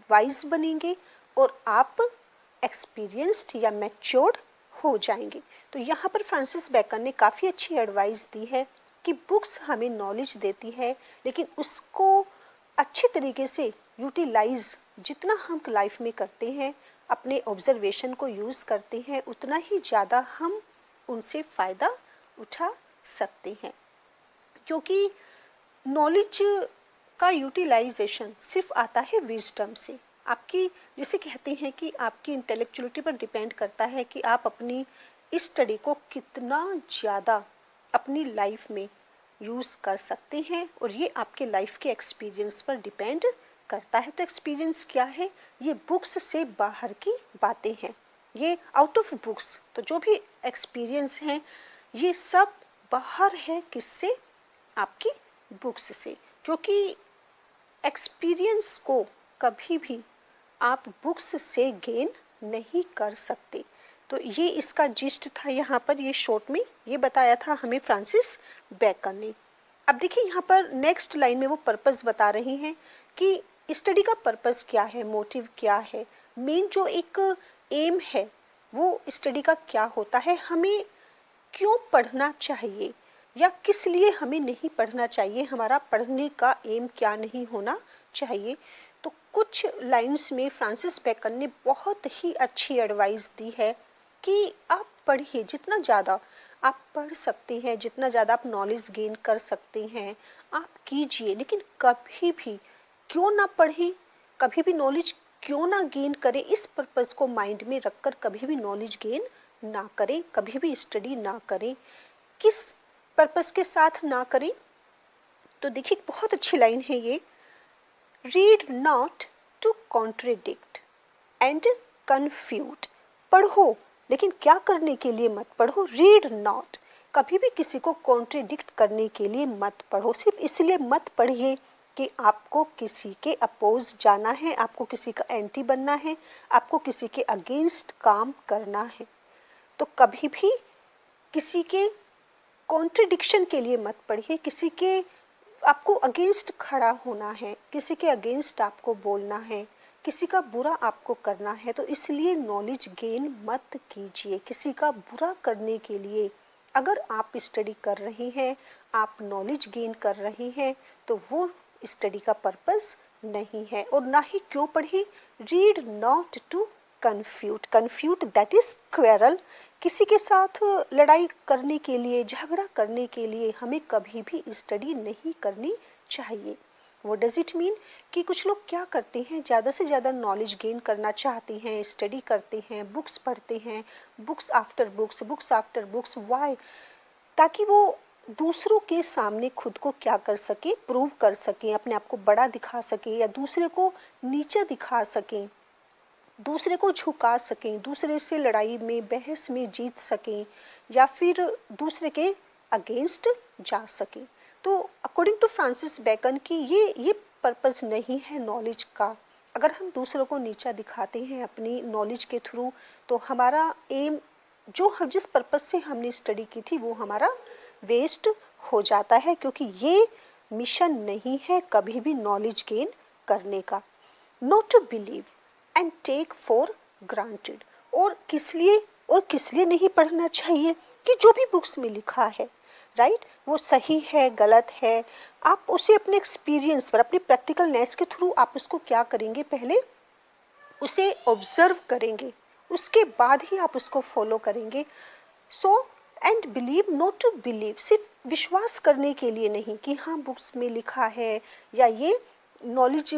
वाइज बनेंगे और आप एक्सपीरियंस्ड या मैच्योर्ड हो जाएंगे। तो यहाँ पर फ्रांसिस बेकन ने काफ़ी अच्छी एडवाइस दी है कि बुक्स हमें नॉलेज देती है, लेकिन उसको अच्छे तरीके से यूटिलाइज जितना हम लाइफ में करते हैं, अपने ऑब्जर्वेशन को यूज़ करते हैं, उतना ही ज़्यादा हम उनसे फ़ायदा उठा सकते हैं। क्योंकि नॉलेज का यूटिलाइजेशन सिर्फ आता है विजडम से। आपकी, जिसे कहते हैं कि आपकी इंटेलेक्चुअलिटी पर डिपेंड करता है कि आप अपनी इस स्टडी को कितना ज़्यादा अपनी लाइफ में यूज़ कर सकते हैं, और ये आपके लाइफ के एक्सपीरियंस पर डिपेंड करता है। तो एक्सपीरियंस क्या है? ये बुक्स से बाहर की बातें हैं, ये आउट ऑफ बुक्स। तो जो भी एक्सपीरियंस हैं ये सब बाहर है, किससे? आपकी बुक्स से। क्योंकि एक्सपीरियंस को कभी भी आप बुक्स से गेन नहीं कर सकते। तो ये इसका जिस्ट था। यहाँ पर ये शॉर्ट में ये बताया था हमें फ्रांसिस बेकन ने। अब देखिए यहाँ पर नेक्स्ट लाइन में वो पर्पस बता रही हैं कि स्टडी का पर्पस क्या है, मोटिव क्या है, मेन जो एक एम है वो स्टडी का क्या होता है, हमें क्यों पढ़ना चाहिए या किस लिए हमें नहीं पढ़ना चाहिए, हमारा पढ़ने का एम क्या नहीं होना चाहिए। तो कुछ लाइंस में फ्रांसिस बेकन ने बहुत ही अच्छी एडवाइस दी है कि आप पढ़िए, जितना ज़्यादा आप पढ़ सकते हैं, जितना ज़्यादा आप नॉलेज गेन कर सकते हैं आप कीजिए, लेकिन कभी भी क्यों ना पढ़ें, कभी भी नॉलेज क्यों ना गेन करें, इस पर्पज़ को माइंड में रखकर कभी भी नॉलेज गेन ना करें, कभी भी स्टडी ना करें। किस पर्पज़ के साथ ना करें? तो देखिए बहुत अच्छी लाइन है ये, read not to contradict and confute, पढ़ो, लेकिन क्या करने के लिए मत पढ़ो, रीड नॉट, कभी भी किसी को कॉन्ट्रडिक्ट करने के लिए मत पढ़ो। सिर्फ इसलिए मत पढ़िए कि आपको किसी के अपोज जाना है, आपको किसी का एंटी बनना है, आपको किसी के अगेंस्ट काम करना है। तो कभी भी किसी के कॉन्ट्रडिक्शन के लिए मत पढ़िए, किसी के आपको अगेंस्ट खड़ा होना है, किसी के अगेंस्ट आपको बोलना है, किसी का बुरा आपको करना है, तो इसलिए नॉलेज गेन मत कीजिए किसी का बुरा करने के लिए। अगर आप स्टडी कर रही हैं, आप नॉलेज गेन कर रही हैं, तो वो स्टडी का पर्पस नहीं है। और ना ही क्यों पढ़ी, read not to confute that is quarrel, किसी के साथ लड़ाई करने के लिए, झगड़ा करने के लिए हमें कभी भी स्टडी नहीं करनी चाहिए। वो डज इट मीन कि कुछ लोग क्या करते हैं, ज़्यादा से ज़्यादा नॉलेज गेन करना चाहते हैं, स्टडी करते हैं, बुक्स पढ़ते हैं, बुक्स आफ्टर बुक्स, वाई, ताकि वो दूसरों के सामने खुद को क्या कर सके, प्रूव कर सकें, अपने आप को बड़ा दिखा सकें या दूसरे को नीचा दिखा सकें, दूसरे को झुका सकें, दूसरे से लड़ाई में, बहस में जीत सकें, या फिर दूसरे के अगेंस्ट जा सकें। तो अकॉर्डिंग टू फ्रांसिस बेकन की ये पर्पस नहीं है नॉलेज का। अगर हम दूसरों को नीचा दिखाते हैं अपनी नॉलेज के थ्रू, तो हमारा एम, जो हम जिस पर्पस से हमने स्टडी की थी, वो हमारा वेस्ट हो जाता है, क्योंकि ये मिशन नहीं है कभी भी नॉलेज गेन करने का। Not to believe and take for granted, और किस लिए नहीं पढ़ना चाहिए कि जो भी बुक्स में लिखा है, राइट, वो सही है गलत है, आप उसे अपने एक्सपीरियंस पर, अपने प्रैक्टिकलनेस के थ्रू आप उसको क्या करेंगे, पहले उसे ऑब्जर्व करेंगे, उसके बाद ही आप उसको फॉलो करेंगे। So and believe not to believe, सिर्फ विश्वास करने के लिए नहीं कि हाँ बुक्स में लिखा है, या ये नॉलेज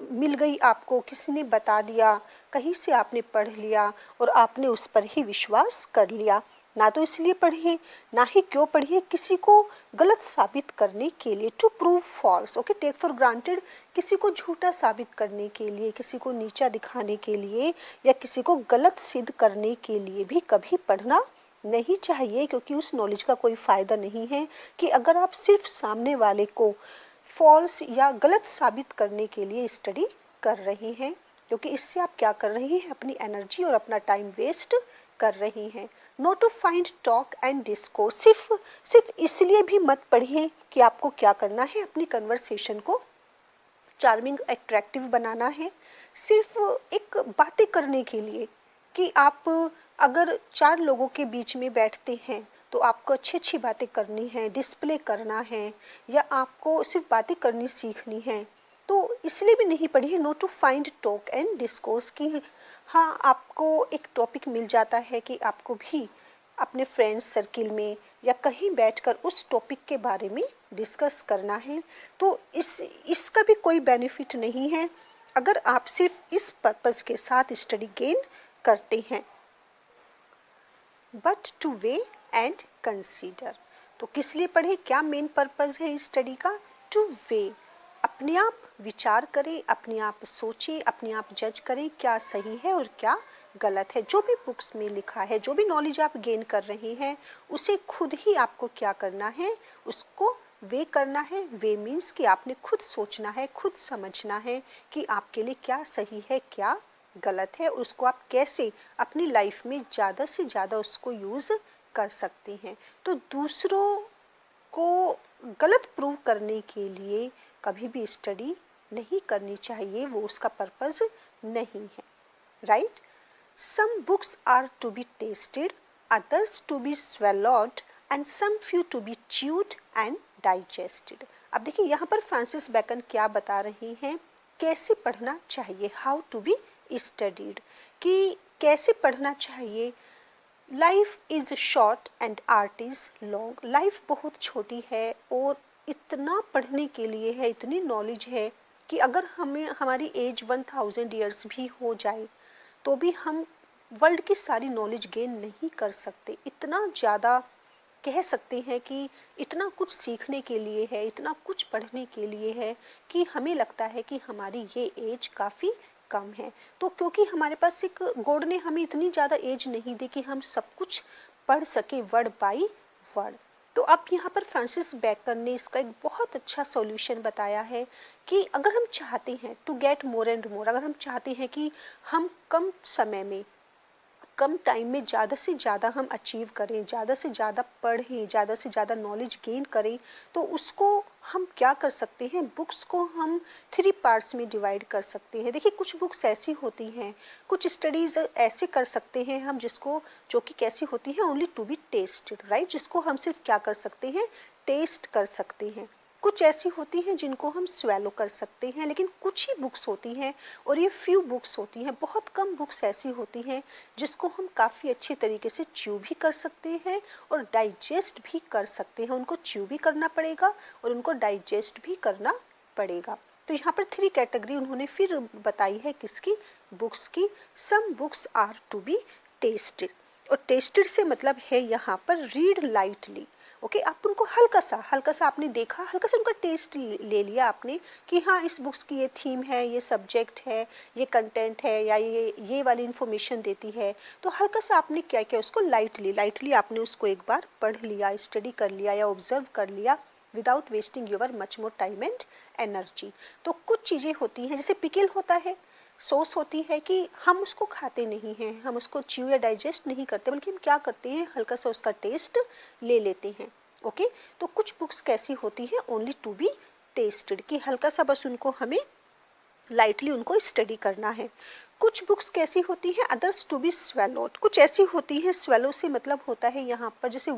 मिल गई आपको, किसी ने बता दिया, कहीं से आपने पढ़ लिया और आपने उस पर ही विश्वास कर लिया। ना तो इसलिए पढ़िए, ना ही क्यों पढ़िए, किसी को गलत साबित करने के लिए, to prove false, okay, take for granted, किसी को झूठा साबित करने के लिए, किसी को नीचा दिखाने के लिए, या किसी को गलत सिद्ध करने के लिए भी कभी पढ़ना नहीं चाहिए, क्योंकि उस नॉलेज का कोई फ़ायदा नहीं है। कि अगर आप सिर्फ सामने वाले को फॉल्स या गलत साबित करने के लिए स्टडी कर रही हैं, क्योंकि इससे आप क्या कर रही हैं, अपनी एनर्जी और अपना टाइम वेस्ट कर रही हैं। Not to find talk and discourse, सिर्फ इसलिए भी मत पढ़िए कि आपको क्या करना है, अपनी कन्वर्सेशन को चार्मिंग, अट्रैक्टिव बनाना है, सिर्फ एक बातें करने के लिए, कि आप अगर 4 लोगों के बीच में बैठते हैं तो आपको अच्छी अच्छी बातें करनी है, डिस्प्ले करना है, या आपको सिर्फ बातें करनी सीखनी है, तो इसलिए भी नहीं पढ़ी है। Not to find talk and discourse की, हाँ आपको एक टॉपिक मिल जाता है कि आपको भी अपने फ्रेंड्स सर्किल में या कहीं बैठकर उस टॉपिक के बारे में डिस्कस करना है, तो इसका भी कोई बेनिफिट नहीं है अगर आप सिर्फ इस पर्पस के साथ स्टडी गेन करते हैं। But two way and consider, तो किस लिए पढ़े, क्या मेन पर्पस है स्टडी का, टू वे, अपने आप विचार करें, अपने आप सोचें, अपने आप जज करें क्या सही है और क्या गलत है। जो भी बुक्स में लिखा है, जो भी नॉलेज आप गेन कर रहे हैं, उसे खुद ही आपको क्या करना है, उसको वे करना है। वे मीन्स कि आपने खुद सोचना है, खुद समझना है कि आपके लिए क्या सही है, क्या गलत है, उसको आप कैसे अपनी लाइफ में ज़्यादा से ज़्यादा उसको यूज़ कर सकते हैं। तो दूसरों को गलत प्रूव करने के लिए कभी भी स्टडी नहीं करनी चाहिए, वो उसका पर्पस नहीं है, right. Some books are to be tasted, others to be swallowed and some few to be chewed and digested. अब देखिए यहाँ पर फ्रांसिस बेकन क्या बता रही हैं, कैसे पढ़ना चाहिए, हाउ टू बी स्टडीड, कि कैसे पढ़ना चाहिए। Life is short and art is long, life बहुत छोटी है और इतना पढ़ने के लिए है, इतनी नॉलेज है कि अगर हमें हमारी एज 1000 ईयर्स भी हो जाए तो भी हम वर्ल्ड की सारी नॉलेज गेन नहीं कर सकते। इतना ज़्यादा कह सकते हैं कि इतना कुछ सीखने के लिए है, इतना कुछ पढ़ने के लिए है कि हमें लगता है कि हमारी ये एज काफ़ी कम है। तो क्योंकि हमारे पास एक गॉड ने हमें इतनी ज़्यादा एज नहीं दी कि हम सब कुछ पढ़ सके वर्ड बाई वर्ड। तो अब यहाँ पर फ्रांसिस बेकन ने इसका एक बहुत अच्छा सॉल्यूशन बताया है कि अगर हम चाहते हैं to get more and more, अगर हम चाहते हैं कि हम कम समय में कम टाइम में ज़्यादा से ज़्यादा हम अचीव करें, ज़्यादा से ज़्यादा पढ़ें, ज़्यादा से ज़्यादा नॉलेज गेन करें, तो उसको हम क्या कर सकते हैं, बुक्स को हम 3 पार्ट्स में डिवाइड कर सकते हैं। देखिए कुछ बुक्स ऐसी होती हैं, कुछ स्टडीज़ ऐसे कर सकते हैं हम जिसको, जो कि कैसी होती है, only to be tasted, right, जिसको हम सिर्फ क्या कर सकते हैं, टेस्ट कर सकते हैं। कुछ ऐसी होती हैं जिनको हम स्वेलो कर सकते हैं, लेकिन कुछ ही बुक्स होती हैं और ये फ्यू बुक्स होती हैं, बहुत कम बुक्स ऐसी होती हैं जिसको हम काफ़ी अच्छी तरीके से च्यू भी कर सकते हैं और डाइजेस्ट भी कर सकते हैं। उनको च्यू भी करना पड़ेगा और उनको डाइजेस्ट भी करना पड़ेगा। तो यहाँ पर 3 कैटेगरी उन्होंने फिर बताई है किसकी, बुक्स की। Some books are to be tasted, और टेस्टेड से मतलब है यहाँ पर रीड लाइटली। ओके, आप उनको हल्का सा आपने देखा, हल्का सा उनका टेस्ट ले लिया आपने कि हाँ इस बुक्स की ये थीम है, ये सब्जेक्ट है, ये कंटेंट है, या ये वाली इन्फॉर्मेशन देती है, तो हल्का सा आपने क्या किया, उसको लाइटली आपने उसको एक बार पढ़ लिया, स्टडी कर लिया या ऑब्जर्व कर लिया without wasting your much more time and energy. तो कुछ चीज़ें होती हैं, जैसे पिकल होता है, सोस होती है कि हम उसको खाते नहीं हैं, हम उसको च्यू या डाइजेस्ट नहीं करते, बल्कि हम क्या करते हैं, हल्का सा उसका टेस्ट ले लेते हैं। ओके, तो कुछ बुक्स कैसी होती हैं, ओनली टू बी टेस्टेड, कि हल्का सा बस उनको हमें लाइटली उनको स्टडी करना है। कुछ बुक्स कैसी होती हैं, अदर्स टू बी स्वेलोड, कुछ ऐसी होती हैं, स्वेलो से मतलब होता है यहाँ पर जैसे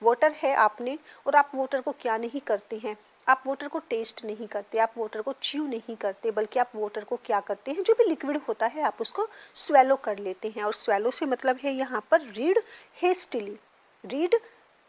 वाटर है आपने, और आप वाटर को क्या नहीं करते हैं, आप वाटर को टेस्ट नहीं करते, आप वाटर को च्यू नहीं करते, बल्कि आप वाटर को क्या करते हैं, जो भी लिक्विड होता है आप उसको स्वेलो कर लेते हैं। और स्वेलो से मतलब है यहाँ पर रीड हेस्टिली, रीड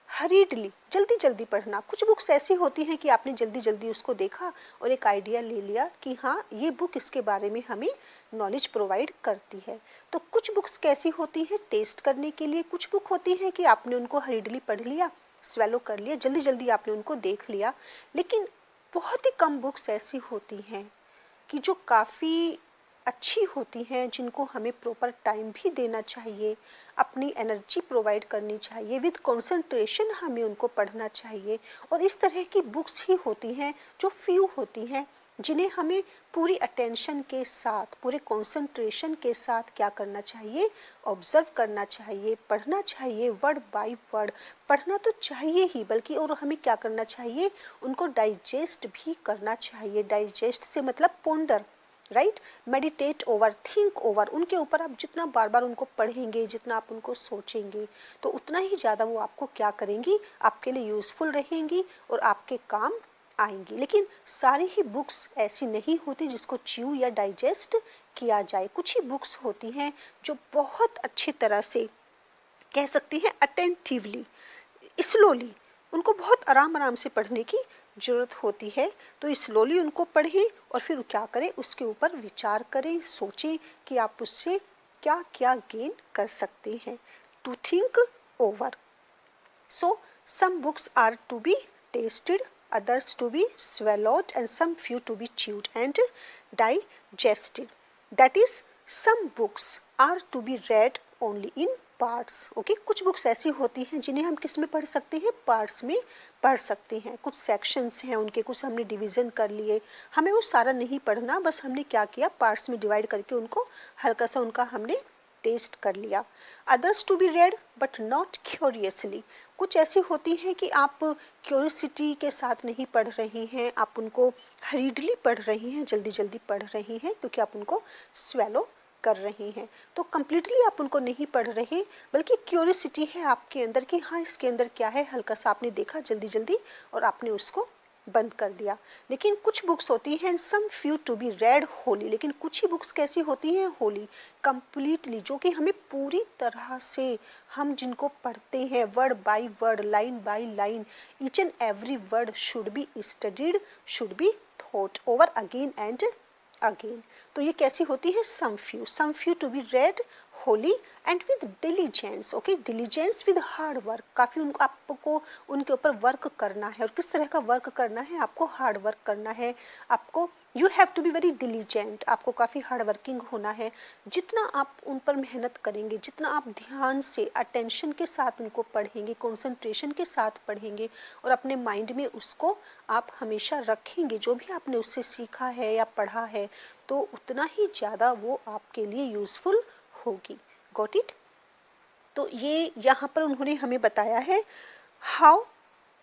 हरीडली, जल्दी जल्दी पढ़ना। कुछ बुक्स ऐसी होती हैं कि आपने जल्दी जल्दी उसको देखा और एक आइडिया ले लिया कि हाँ ये बुक इसके बारे में हमें नॉलेज प्रोवाइड करती है। तो कुछ बुक्स कैसी होती हैं, टेस्ट करने के लिए, कुछ बुक होती हैं कि आपने उनको हरीडली पढ़ लिया, स्वेलो कर लिया, जल्दी जल्दी आपने उनको देख लिया। लेकिन बहुत ही कम बुक्स ऐसी होती हैं कि जो काफ़ी अच्छी होती हैं, जिनको हमें प्रॉपर टाइम भी देना चाहिए, अपनी एनर्जी प्रोवाइड करनी चाहिए, विद कंसंट्रेशन हमें उनको पढ़ना चाहिए। और इस तरह की बुक्स ही होती हैं जो फ्यू होती हैं, जिन्हें हमें पूरी अटेंशन के साथ, पूरे कंसंट्रेशन के साथ क्या करना चाहिए, ऑब्जर्व करना चाहिए, पढ़ना चाहिए, वर्ड बाय वर्ड पढ़ना तो चाहिए ही, बल्कि और हमें क्या करना चाहिए, उनको डाइजेस्ट भी करना चाहिए। डाइजेस्ट से मतलब ponder, right, meditate over, think over, उनके ऊपर आप जितना बार बार उनको पढ़ेंगे, जितना आप उनको सोचेंगे, तो उतना ही ज़्यादा वो आपको क्या करेंगी, आपके लिए यूज़फुल रहेंगी और आपके काम आएंगी। लेकिन सारी ही बुक्स ऐसी नहीं होती जिसको च्यू या डाइजेस्ट किया जाए। कुछ ही बुक्स होती हैं जो बहुत अच्छी तरह से कह सकती हैं अटेंटिवली, स्लोली, उनको बहुत आराम से पढ़ने की ज़रूरत होती है। तो स्लोली उनको पढ़ें और फिर क्या करें, उसके ऊपर विचार करें, सोचें कि आप उससे क्या क्या गेन कर सकते हैं। To think over. So some books are to be tasted, others to be swallowed, and some few to be chewed and digested. That is, some books are to be read only in parts. Okay, कुछ books ऐसी होती हैं जिन्हें हम किस में पढ़ सकते हैं, पार्ट्स में पढ़ सकते हैं। कुछ सेक्शंस हैं उनके, कुछ हमने डिवीज़न कर लिए, हमें वो सारा नहीं पढ़ना, बस हमने क्या किया, पार्ट्स में डिवाइड करके उनको हल्का सा उनका हमने टेस्ट कर लिया। Others to be read but not curiously, कुछ ऐसी होती हैं कि आप क्यूरियसिटी के साथ नहीं पढ़ रही हैं, आप उनको हरीडली पढ़ रही हैं, जल्दी जल्दी पढ़ रही हैं, क्योंकि आप उनको स्वेलो कर रही हैं। तो कम्प्लीटली आप उनको नहीं पढ़ रहे, बल्कि क्यूरियसिटी है आपके अंदर कि हाँ इसके अंदर क्या है, हल्का सा आपने देखा जल्दी जल्दी और आपने उसको बंद कर दिया। लेकिन कुछ बुक्स होती हैं, some few to be read wholly, लेकिन कुछ ही बुक्स कैसी होती हैं, होली, कम्प्लीटली, जो कि हमें पूरी तरह से, हम जिनको पढ़ते हैं word by word, line by line, each and every word should be studied, should be thought over again and again. तो ये कैसी होती है, some few to be read wholly and with diligence. Okay, diligence with hard work, काफ़ी उनको आपको उनके ऊपर वर्क करना है। और किस तरह का वर्क करना है, आपको हार्ड वर्क करना है, आपको you have to be very diligent, आपको काफ़ी हार्ड वर्किंग होना है। जितना आप उन पर मेहनत करेंगे, जितना आप ध्यान से अटेंशन के साथ उनको पढ़ेंगे, कंसंट्रेशन के साथ पढ़ेंगे और अपने माइंड में उसको आप हमेशा रखेंगे, जो भी आपने उससे सीखा है या पढ़ा है, तो उतना ही ज़्यादा वो आपके लिए यूज़फुल होगी। Got it? तो ये यहाँ पर उन्होंने हमें बताया है हाउ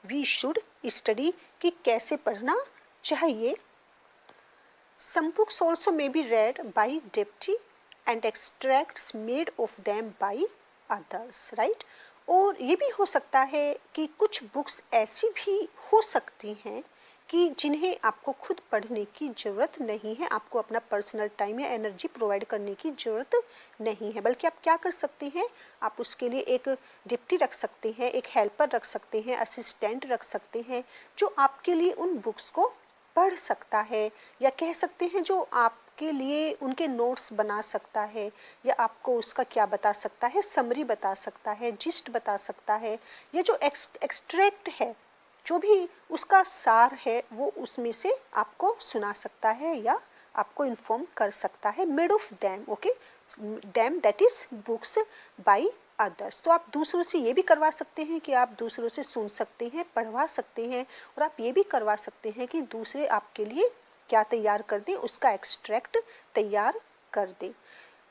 वी शुड स्टडी, कि कैसे पढ़ना चाहिए। Some books also may be read by deputy and extracts made of them by others, right? और ये भी हो सकता है कि कुछ बुक्स ऐसी भी हो सकती हैं कि जिन्हें आपको खुद पढ़ने की ज़रूरत नहीं है, आपको अपना पर्सनल टाइम या एनर्जी प्रोवाइड करने की ज़रूरत नहीं है, बल्कि आप क्या कर सकते हैं, आप उसके लिए एक डिप्टी रख सकते हैं, एक हेल्पर रख सकते हैं, असिस्टेंट रख सकते हैं, जो आपके लिए उन बुक्स को पढ़ सकता है, या कह सकते हैं जो आपके लिए उनके नोट्स बना सकता है, या आपको उसका क्या बता सकता है, समरी बता सकता है, जिस्ट बता सकता है, या जो एक्सट्रैक्ट है, जो भी उसका सार है, वो उसमें से आपको सुना सकता है या आपको इन्फॉर्म कर सकता है। Made of dam, okay, dam that is books by others. तो आप दूसरों से ये भी करवा सकते हैं कि आप दूसरों से सुन सकते हैं, पढ़वा सकते हैं, और आप ये भी करवा सकते हैं कि दूसरे आपके लिए क्या तैयार कर दें, उसका एक्सट्रैक्ट तैयार कर दें।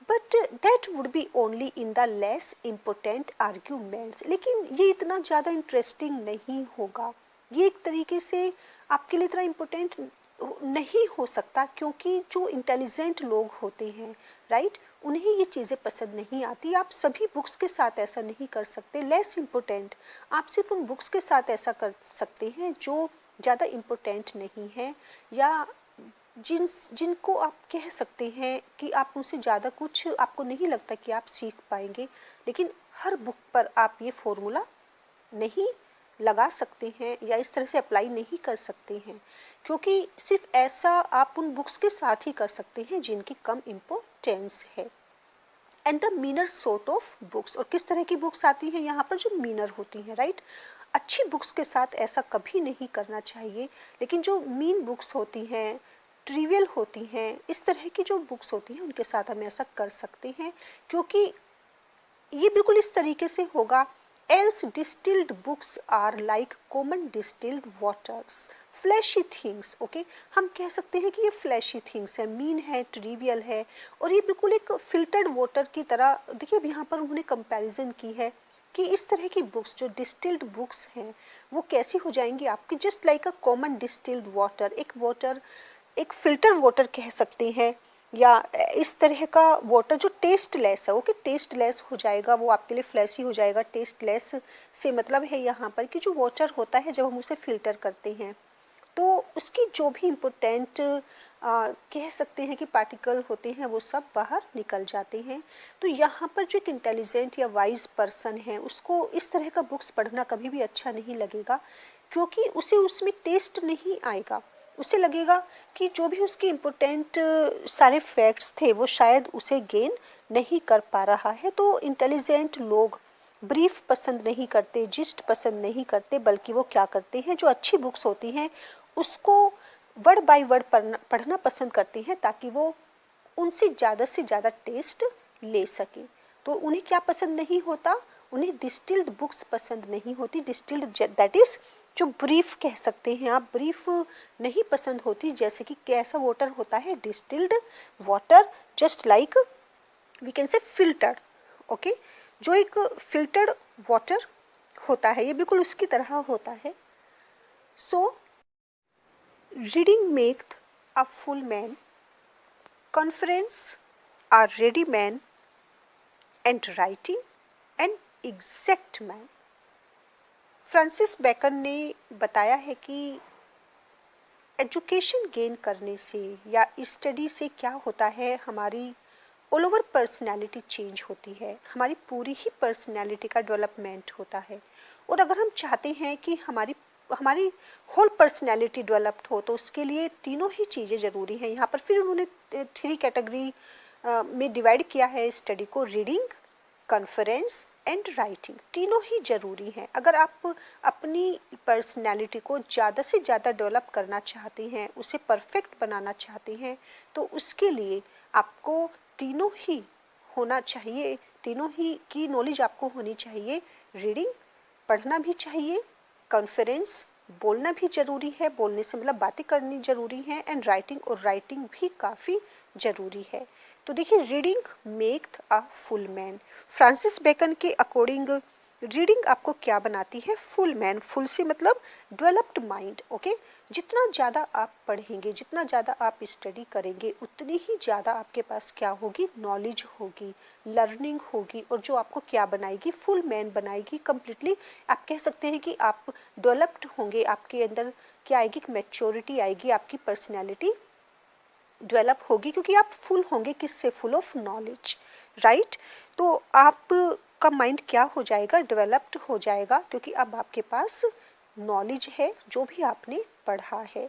But that would be only in the less important arguments. लेकिन ये इतना ज़्यादा इंटरेस्टिंग नहीं होगा, ये एक तरीके से आपके लिए इतना इम्पोर्टेंट नहीं हो सकता, क्योंकि जो इंटेलिजेंट लोग होते हैं, राइट, उन्हें ये चीज़ें पसंद नहीं आती। आप सभी बुक्स के साथ ऐसा नहीं कर सकते। लेस इम्पोर्टेंट, आप सिर्फ उन बुक्स के साथ ऐसा कर सकते हैं जो ज़्यादा इम्पोर्टेंट नहीं है, या जिनको आप कह सकते हैं कि आप उनसे ज़्यादा कुछ आपको नहीं लगता कि आप सीख पाएंगे। लेकिन हर बुक पर आप ये फॉर्मूला नहीं लगा सकते हैं या इस तरह से अप्लाई नहीं कर सकते हैं, क्योंकि सिर्फ ऐसा आप उन बुक्स के साथ ही कर सकते हैं जिनकी कम इम्पोर्टेंस है। And the meaner sort of books, और किस तरह की बुक्स आती हैं यहाँ पर, जो मीनर होती हैं, राइट। अच्छी बुक्स के साथ ऐसा कभी नहीं करना चाहिए, लेकिन जो मीन बुक्स होती हैं, ट्रिवियल होती हैं, इस तरह की जो बुक्स होती हैं, उनके साथ हम ऐसा कर सकते हैं, क्योंकि ये बिल्कुल इस तरीके से होगा। Else distilled books are like common distilled waters, flashy things, okay, हम कह सकते हैं कि ये फ्लैशी थिंग्स है, मीन है, ट्रिवियल है, और ये बिल्कुल एक फिल्टर्ड वाटर की तरह। देखिए अब यहाँ पर उन्होंने कंपैरिजन की है कि इस तरह की बुक्स जो डिस्टिल्ड बुक्स हैं वो कैसी हो जाएंगी आपकी, just like a common distilled water, एक फिल्टर वाटर कह सकते हैं, या इस तरह का वाटर जो टेस्टलेस है, ओके, टेस्टलेस हो जाएगा, वो आपके लिए फ्लैशी हो जाएगा। टेस्टलेस से मतलब है यहाँ पर कि जो वाटर होता है जब हम उसे फिल्टर करते हैं तो उसकी जो भी इम्पोर्टेंट कह सकते हैं कि पार्टिकल होते हैं वो सब बाहर निकल जाते हैं। तो यहाँ पर जो एक इंटेलिजेंट या वाइज पर्सन है उसको इस तरह का बुक्स पढ़ना कभी भी अच्छा नहीं लगेगा, क्योंकि उसे उसमें टेस्ट नहीं आएगा। उसे लगेगा कि जो भी उसके इम्पोर्टेंट सारे फैक्ट्स थे वो शायद उसे गेन नहीं कर पा रहा है। तो इंटेलिजेंट लोग ब्रीफ पसंद नहीं करते, जिस्ट पसंद नहीं करते, बल्कि वो क्या करते हैं, जो अच्छी बुक्स होती हैं उसको वर्ड बाय वर्ड पढ़ना पसंद करते हैं, ताकि वो उनसे ज़्यादा टेस्ट ले सके। तो उन्हें क्या पसंद नहीं होता, उन्हें डिस्टिल्ड बुक्स पसंद नहीं होती। डिस्टिल्ड दैट इज जो ब्रीफ कह सकते हैं आप, ब्रीफ नहीं पसंद होती। जैसे कि कैसा वाटर होता है, distilled water, just like we can say filter, okay, जो एक फिल्टर्ड वाटर होता है ये बिल्कुल उसकी तरह होता है। So reading make a full man, conference are ready man, and writing an exact man. Francis Bacon ने बताया है कि एजुकेशन गेन करने से या स्टडी से क्या होता है, हमारी ऑल ओवर पर्सनैलिटी चेंज होती है, हमारी पूरी ही पर्सनैलिटी का डेवलपमेंट होता है। और अगर हम चाहते हैं कि हमारी होल पर्सनैलिटी डेवलप्ड हो तो उसके लिए तीनों ही चीज़ें ज़रूरी हैं। यहाँ पर फिर उन्होंने 3 कैटेगरी में डिवाइड किया है स्टडी को, रीडिंग, कॉन्फ्रेंस एंड राइटिंग, तीनों ही जरूरी हैं। अगर आप अपनी पर्सनैलिटी को ज़्यादा से ज़्यादा डेवलप करना चाहते हैं, उसे परफेक्ट बनाना चाहते हैं, तो उसके लिए आपको तीनों ही होना चाहिए, तीनों ही की नॉलेज आपको होनी चाहिए। रीडिंग, पढ़ना भी चाहिए, कॉन्फ्रेंस, बोलना भी ज़रूरी है, बोलने से मतलब बातें करनी ज़रूरी है, एंड राइटिंग, और राइटिंग भी काफ़ी ज़रूरी है। तो देखिए, reading make a full man. Francis Bacon के अकॉर्डिंग रीडिंग आपको क्या बनाती है? Full man. फुल से मतलब डेवलप्ड माइंड। ओके, जितना ज़्यादा आप पढ़ेंगे, जितना ज़्यादा आप स्टडी करेंगे, उतनी ही ज़्यादा आपके पास क्या होगी? नॉलेज होगी, लर्निंग होगी, और जो आपको क्या बनाएगी? फुल मैन बनाएगी कम्प्लीटली। आप कह सकते हैं कि आप डेवलप्ड होंगे, आपके अंदर क्या आएगी? मैच्योरिटी आएगी, आपकी पर्सनैलिटी डेवलप होगी, क्योंकि आप फुल होंगे किससे? Full of knowledge, right. तो आप का माइंड क्या हो जाएगा? डेवलप्ड हो जाएगा, क्योंकि अब आपके पास नॉलेज है जो भी आपने पढ़ा है।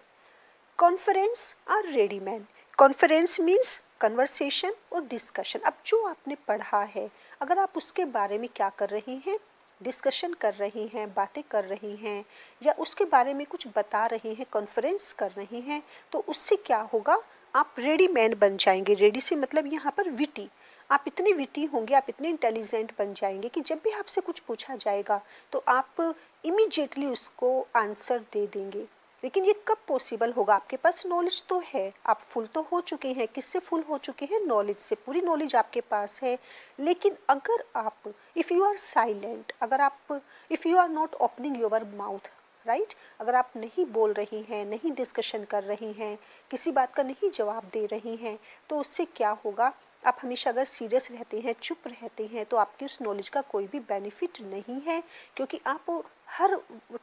कॉन्फ्रेंस और रेडीमैन। कॉन्फ्रेंस मीन्स कन्वर्सेशन और डिस्कशन। अब जो आपने पढ़ा है, अगर आप उसके बारे में क्या कर रही हैं? डिस्कशन कर रही हैं, बातें कर रही हैं, या उसके बारे में कुछ बता रही हैं, कॉन्फ्रेंस कर रही हैं, तो उससे क्या होगा? आप रेडी मैन बन जाएंगे। रेडी से मतलब यहाँ पर विटी। आप इतने विटी होंगे, आप इतने इंटेलिजेंट बन जाएंगे कि जब भी आपसे कुछ पूछा जाएगा तो आप इमीडिएटली उसको आंसर दे देंगे। लेकिन ये कब पॉसिबल होगा? आपके पास नॉलेज तो है, आप फुल तो हो चुके हैं। किससे फुल हो चुके हैं? नॉलेज से। पूरी नॉलेज आपके पास है। लेकिन अगर आप, इफ़ यू आर साइलेंट, अगर आप, if you are not opening your mouth, right, अगर आप नहीं बोल रही हैं, नहीं डिस्कशन कर रही हैं, किसी बात का नहीं जवाब दे रही हैं, तो उससे क्या होगा? आप हमेशा अगर सीरियस रहते हैं, चुप रहते हैं, तो आपकी उस नॉलेज का कोई भी बेनिफिट नहीं है, क्योंकि आप हर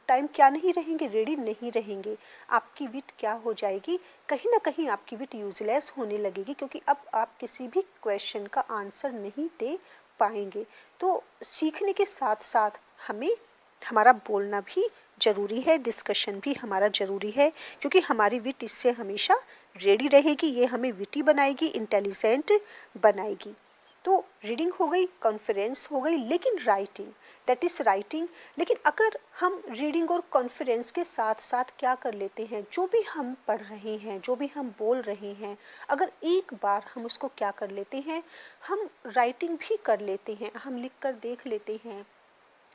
टाइम क्या नहीं रहेंगे? रेडी नहीं रहेंगे। आपकी विट क्या हो जाएगी? कहीं ना कहीं आपकी विट यूजलेस होने लगेगी, क्योंकि अब आप किसी भी क्वेश्चन का आंसर नहीं दे पाएंगे। तो सीखने के साथ साथ हमें हमारा बोलना भी ज़रूरी है, डिस्कशन भी हमारा ज़रूरी है, क्योंकि हमारी विट इससे हमेशा रेडी रहेगी। ये हमें विटी बनाएगी, इंटेलिजेंट बनाएगी। तो रीडिंग हो गई, कॉन्फ्रेंस हो गई, लेकिन राइटिंग, दैट इज़ राइटिंग। लेकिन अगर हम रीडिंग और कॉन्फ्रेंस के साथ साथ क्या कर लेते हैं? जो भी हम पढ़ रहे हैं, जो भी हम बोल रहे हैं, अगर एक बार हम उसको क्या कर लेते हैं? हम राइटिंग भी कर लेते हैं, हम लिख कर देख लेते हैं,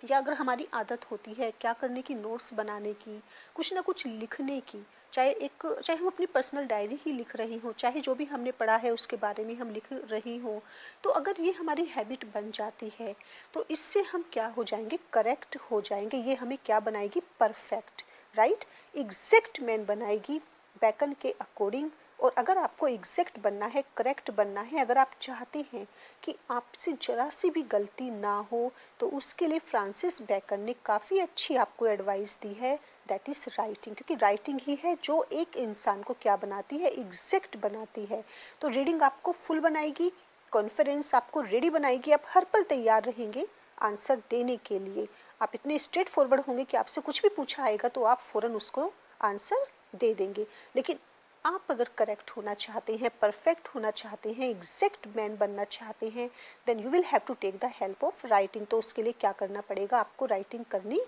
या अगर हमारी आदत होती है क्या करने की? नोट्स बनाने की, कुछ ना कुछ लिखने की। चाहे हम अपनी पर्सनल डायरी ही लिख रही हो, चाहे जो भी हमने पढ़ा है उसके बारे में हम लिख रही हो, तो अगर ये हमारी हैबिट बन जाती है, तो इससे हम क्या हो जाएंगे? करेक्ट हो जाएंगे। ये हमें क्या बनाएगी? परफेक्ट, राइट, एग्जैक्ट मैन बनाएगी बैकन के अकॉर्डिंग। और अगर आपको एग्जैक्ट बनना है, करेक्ट बनना है, अगर आप चाहते हैं कि आपसे जरा सी भी गलती ना हो, तो उसके लिए फ्रांसिस बेकन ने काफ़ी अच्छी आपको एडवाइस दी है, दैट इज़ राइटिंग। क्योंकि राइटिंग ही है जो एक इंसान को क्या बनाती है? एग्जैक्ट बनाती है। तो रीडिंग आपको फुल बनाएगी, कॉन्फ्रेंस आपको रेडी बनाएगी, आप हर पल तैयार रहेंगे आंसर देने के लिए। आप इतने स्ट्रेट फॉरवर्ड होंगे कि आपसे कुछ भी पूछा आएगा तो आप फ़ौरन उसको आंसर दे देंगे। लेकिन आप अगर करेक्ट होना चाहते हैं, परफेक्ट होना चाहते हैं, एग्जैक्ट मैन बनना चाहते हैं, then you will have to take the help of writing. तो उसके लिए क्या करना पड़ेगा? आपको राइटिंग करनी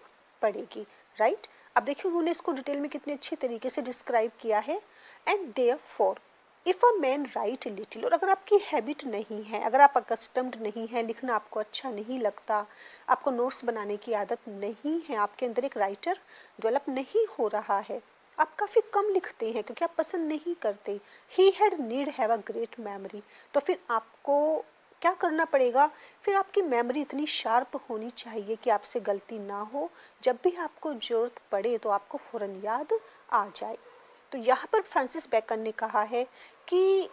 पड़ेगी, राइट। अब देखिए उन्होंने इसको डिटेल में कितने अच्छे तरीके से डिस्क्राइब किया है। And therefore if a man right little, और अगर आपकी हैबिट नहीं है, अगर आप अकस्टम्ड नहीं है, लिखना आपको अच्छा नहीं लगता, आपको नोट्स बनाने की आदत नहीं है, आपके अंदर एक राइटर डेवलप नहीं हो रहा है, आप काफ़ी कम लिखते हैं क्योंकि आप पसंद नहीं करते, ही had need have a great memory, तो फिर आपको क्या करना पड़ेगा? फिर आपकी मेमोरी इतनी शार्प होनी चाहिए कि आपसे गलती ना हो, जब भी आपको ज़रूरत पड़े तो आपको फ़ौरन याद आ जाए। तो यहाँ पर फ्रांसिस बेकन ने कहा है कि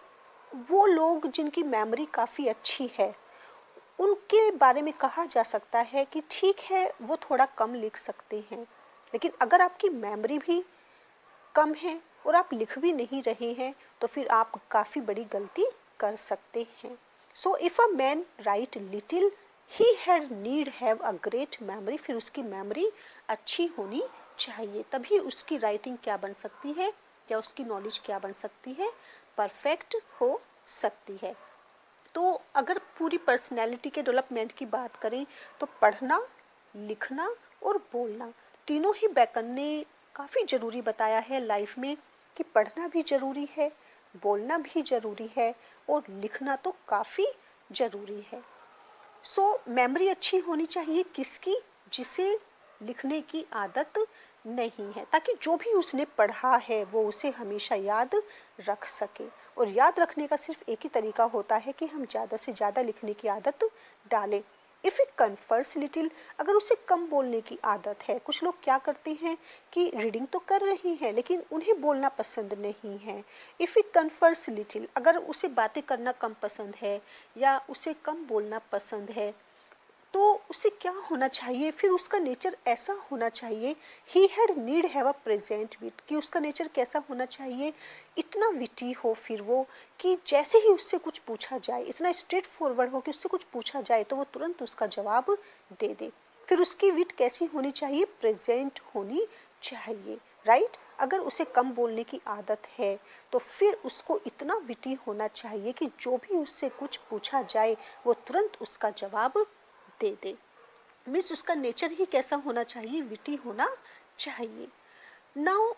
वो लोग जिनकी मेमोरी काफ़ी अच्छी है, उनके बारे में कहा जा सकता है कि ठीक है वो थोड़ा कम लिख सकते हैं, लेकिन अगर आपकी मेमोरी भी कम है और आप लिख भी नहीं रहे हैं, तो फिर आप काफ़ी बड़ी गलती कर सकते हैं। So if a man right little he had need have a great memory, फिर उसकी मेमोरी अच्छी होनी चाहिए, तभी उसकी राइटिंग क्या बन सकती है, या उसकी नॉलेज क्या बन सकती है? परफेक्ट हो सकती है। तो अगर पूरी पर्सनैलिटी के डेवलपमेंट की बात करें तो पढ़ना, लिखना और बोलना तीनों ही बेकन ने काफ़ी ज़रूरी बताया है लाइफ में, कि पढ़ना भी ज़रूरी है, बोलना भी ज़रूरी है और लिखना तो काफ़ी ज़रूरी है। सो मेमोरी अच्छी होनी चाहिए किसकी? जिसे लिखने की आदत नहीं है, ताकि जो भी उसने पढ़ा है वो उसे हमेशा याद रख सके। और याद रखने का सिर्फ एक ही तरीका होता है कि हम ज़्यादा से ज़्यादा लिखने की आदत डालें। इफ़ इट कन्फर्स लिटिल, अगर उसे कम बोलने की आदत है, कुछ लोग क्या करते हैं कि रीडिंग तो कर रही हैं लेकिन उन्हें बोलना पसंद नहीं है। इफ़ इट कन्फर्स लिटिल, अगर उसे बातें करना कम पसंद है या उसे कम बोलना पसंद है, तो उसे क्या होना चाहिए? फिर उसका नेचर ऐसा होना चाहिए, he had need have a present wit, कि उसका नेचर कैसा होना चाहिए? इतना विटी हो फिर वो, कि जैसे ही उससे कुछ पूछा जाए, इतना स्ट्रेट फॉरवर्ड हो कि उससे कुछ पूछा जाए तो वो तुरंत उसका जवाब दे दे। फिर उसकी विट कैसी होनी चाहिए? प्रेजेंट होनी चाहिए, राइट? अगर उसे कम बोलने की आदत है तो फिर उसको इतना विटी होना चाहिए कि जो भी उससे कुछ पूछा जाए वो तुरंत उसका जवाब दे दे। मीन्स उसका नेचर ही कैसा होना चाहिए? विटी होना चाहिए। Now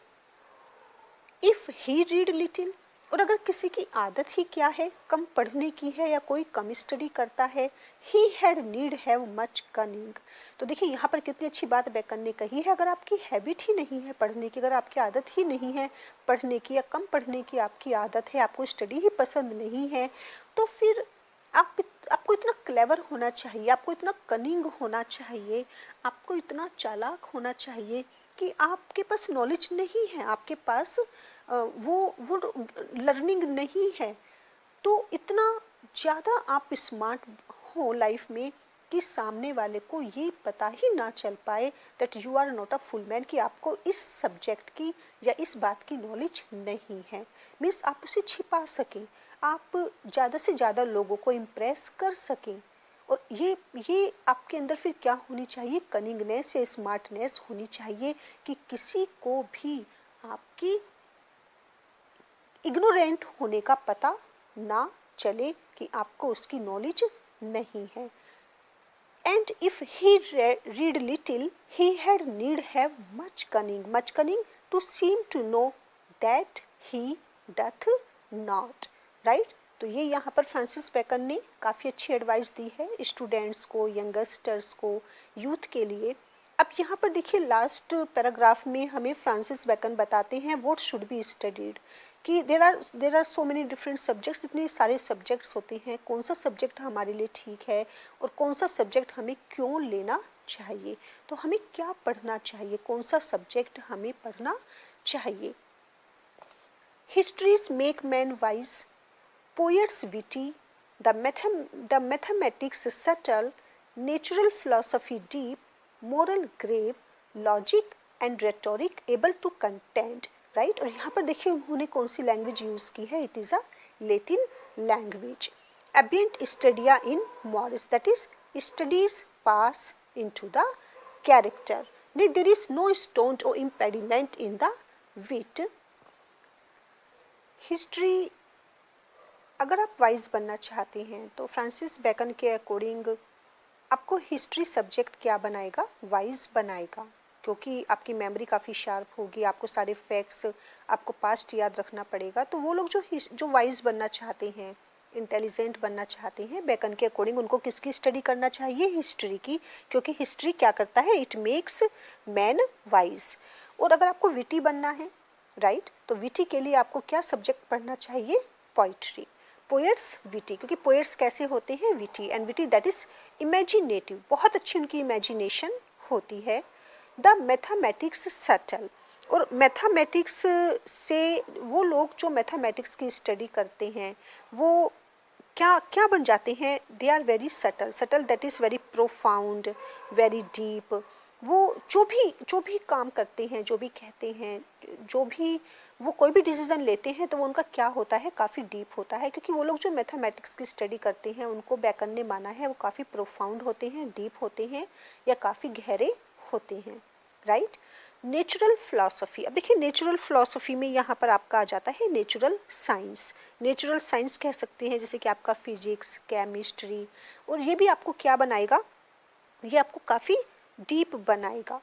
if he read little, और अगर किसी की आदत ही क्या है? कम पढ़ने की है या कोई कम स्टडी करता है, ही had need have much cunning. तो देखिए यहाँ पर कितनी अच्छी बात बेकन ने कही है। अगर आपकी हैबिट ही नहीं है पढ़ने की, अगर आपकी आदत ही नहीं है पढ़ने की या कम पढ़ने की आपकी आदत है, आपको स्टडी ही पसंद नहीं है, तो फिर आपको इतना क्लेवर होना चाहिए, आपको इतना कनिंग होना चाहिए, आपको इतना चालाक होना चाहिए कि आपके पास नॉलेज नहीं है, आपके पास वो लर्निंग नहीं है, तो इतना ज़्यादा आप स्मार्ट हो लाइफ में कि सामने वाले को ये पता ही ना चल पाए that you are not a full man, कि आपको इस सब्जेक्ट की या इस बात की नॉलेज नहीं है। मीन्स आप उसे छिपा सकें, आप ज़्यादा से ज़्यादा लोगों को इम्प्रेस कर सकें। और ये आपके अंदर फिर क्या होनी चाहिए? कनिंगनेस या स्मार्टनेस होनी चाहिए कि किसी को भी आपकी इग्नोरेंट होने का पता ना चले कि आपको उसकी नॉलेज नहीं है। And if he read little, he had need have much cunning to seem to know that he doth not, right? तो ये यहाँ पर फ्रांसिस बेकन ने काफ़ी अच्छी एडवाइस दी है स्टूडेंट्स को, यंगस्टर्स को, यूथ के लिए। अब यहाँ पर देखिए लास्ट पैराग्राफ में हमें फ्रांसिस बेकन बताते हैं व्हाट शुड बी स्टडीड, कि there are so many different subjects, इतने सारे सब्जेक्ट्स होते हैं, कौन सा सब्जेक्ट हमारे लिए ठीक है और कौन सा सब्जेक्ट हमें क्यों लेना चाहिए, तो हमें क्या पढ़ना चाहिए, कौन सा सब्जेक्ट हमें पढ़ना चाहिए। Histories make man wise, poets witty, the mathematics subtle, natural philosophy deep, moral grave, logic and rhetoric able to contend, right? और यहाँ पर देखिए उन्होंने कौन सी लैंग्वेज यूज़ की है? It is a Latin language. Ambient studia in morris, that is studies pass into the character. There is no stone or impediment in the wit. History, अगर आप वाइज बनना चाहते हैं तो फ्रांसिस बेकन के according आपको हिस्ट्री सब्जेक्ट क्या बनाएगा? वाइज बनाएगा, क्योंकि आपकी मेमोरी काफ़ी शार्प होगी, आपको सारे फैक्ट्स, आपको पास्ट याद रखना पड़ेगा। तो वो लोग जो वाइज बनना चाहते हैं, इंटेलिजेंट बनना चाहते हैं, बेकन के अकॉर्डिंग उनको किसकी स्टडी करना चाहिए? हिस्ट्री की, क्योंकि हिस्ट्री क्या करता है? It makes man wise. और अगर आपको विटी बनना है, राइट, तो विटी के लिए आपको क्या सब्जेक्ट पढ़ना चाहिए? पोइट्री। पोएट्स विटी, क्योंकि पोएट्स कैसे होते हैं? Witty, and witty that is imaginative, बहुत अच्छी उनकी इमेजिनेशन होती है। द मैथमेटिक्स सटल, और मैथमेटिक्स से वो लोग जो मैथमेटिक्स की स्टडी करते हैं वो क्या क्या बन जाते हैं? They are very subtle that is very profound, very deep. वो जो भी काम करते हैं, जो भी कहते हैं, जो भी वो कोई भी डिसीजन लेते हैं तो वो उनका क्या होता है? काफ़ी डीप होता है, क्योंकि वो लोग जो मैथमेटिक्स की स्टडी करते हैं उनको बेकन ने माना है वो काफ़ी प्रोफाउंड होते हैं, डीप होते हैं या काफ़ी गहरे होते हैं, राइट? नेचुरल फिलॉसफी, अब देखिए नेचुरल फिलॉसफी में यहाँ पर आपका आ जाता है नेचुरल साइंस। नेचुरल साइंस कह सकते हैं जैसे कि आपका फिजिक्स, केमिस्ट्री, और ये भी आपको क्या बनाएगा, ये आपको काफ़ी डीप बनाएगा।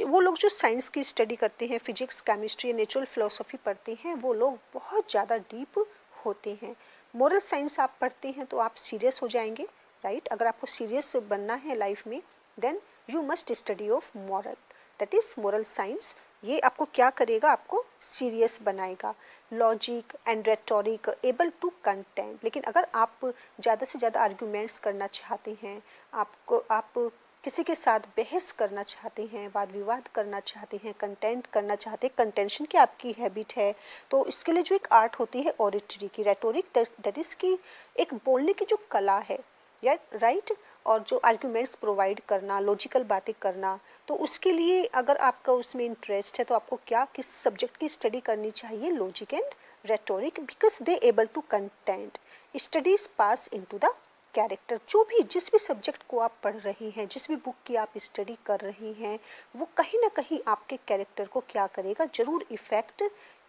वो लोग जो साइंस की स्टडी करते हैं, फिजिक्स, केमिस्ट्री, नेचुरल फिलोसफी पढ़ते हैं, वो लोग बहुत ज़्यादा डीप होते हैं। मोरल साइंस आप पढ़ते हैं तो आप सीरियस हो जाएंगे, राइट। अगर आपको सीरियस बनना है लाइफ में, then you must study of moral, that is moral science. ये आपको क्या करेगा, आपको सीरियस बनाएगा। Logic and rhetoric able to content, लेकिन अगर आप ज़्यादा से ज़्यादा आर्ग्यूमेंट्स करना चाहते हैं, आप किसी के साथ बहस करना चाहते हैं, वाद विवाद करना चाहते हैं, कंटेंट करना चाहते हैं, कंटेंशन की आपकी हैबिट है, तो इसके लिए जो एक आर्ट होती है ऑरिटरी की, रेटोरिक, दैट इज की एक बोलने की जो कला है, या राइट, और जो आर्ग्यूमेंट्स प्रोवाइड करना, लॉजिकल बातें करना, तो उसके लिए अगर आपका उसमें इंटरेस्ट है तो आपको क्या, किस सब्जेक्ट की स्टडी करनी चाहिए, logic and rhetoric, because they able to content studies pass into the character. जो भी जिस भी सब्जेक्ट को आप पढ़ रही हैं, जिस भी बुक की आप स्टडी कर रही हैं, वो कहीं ना कहीं आपके कैरेक्टर को क्या करेगा, जरूर इफेक्ट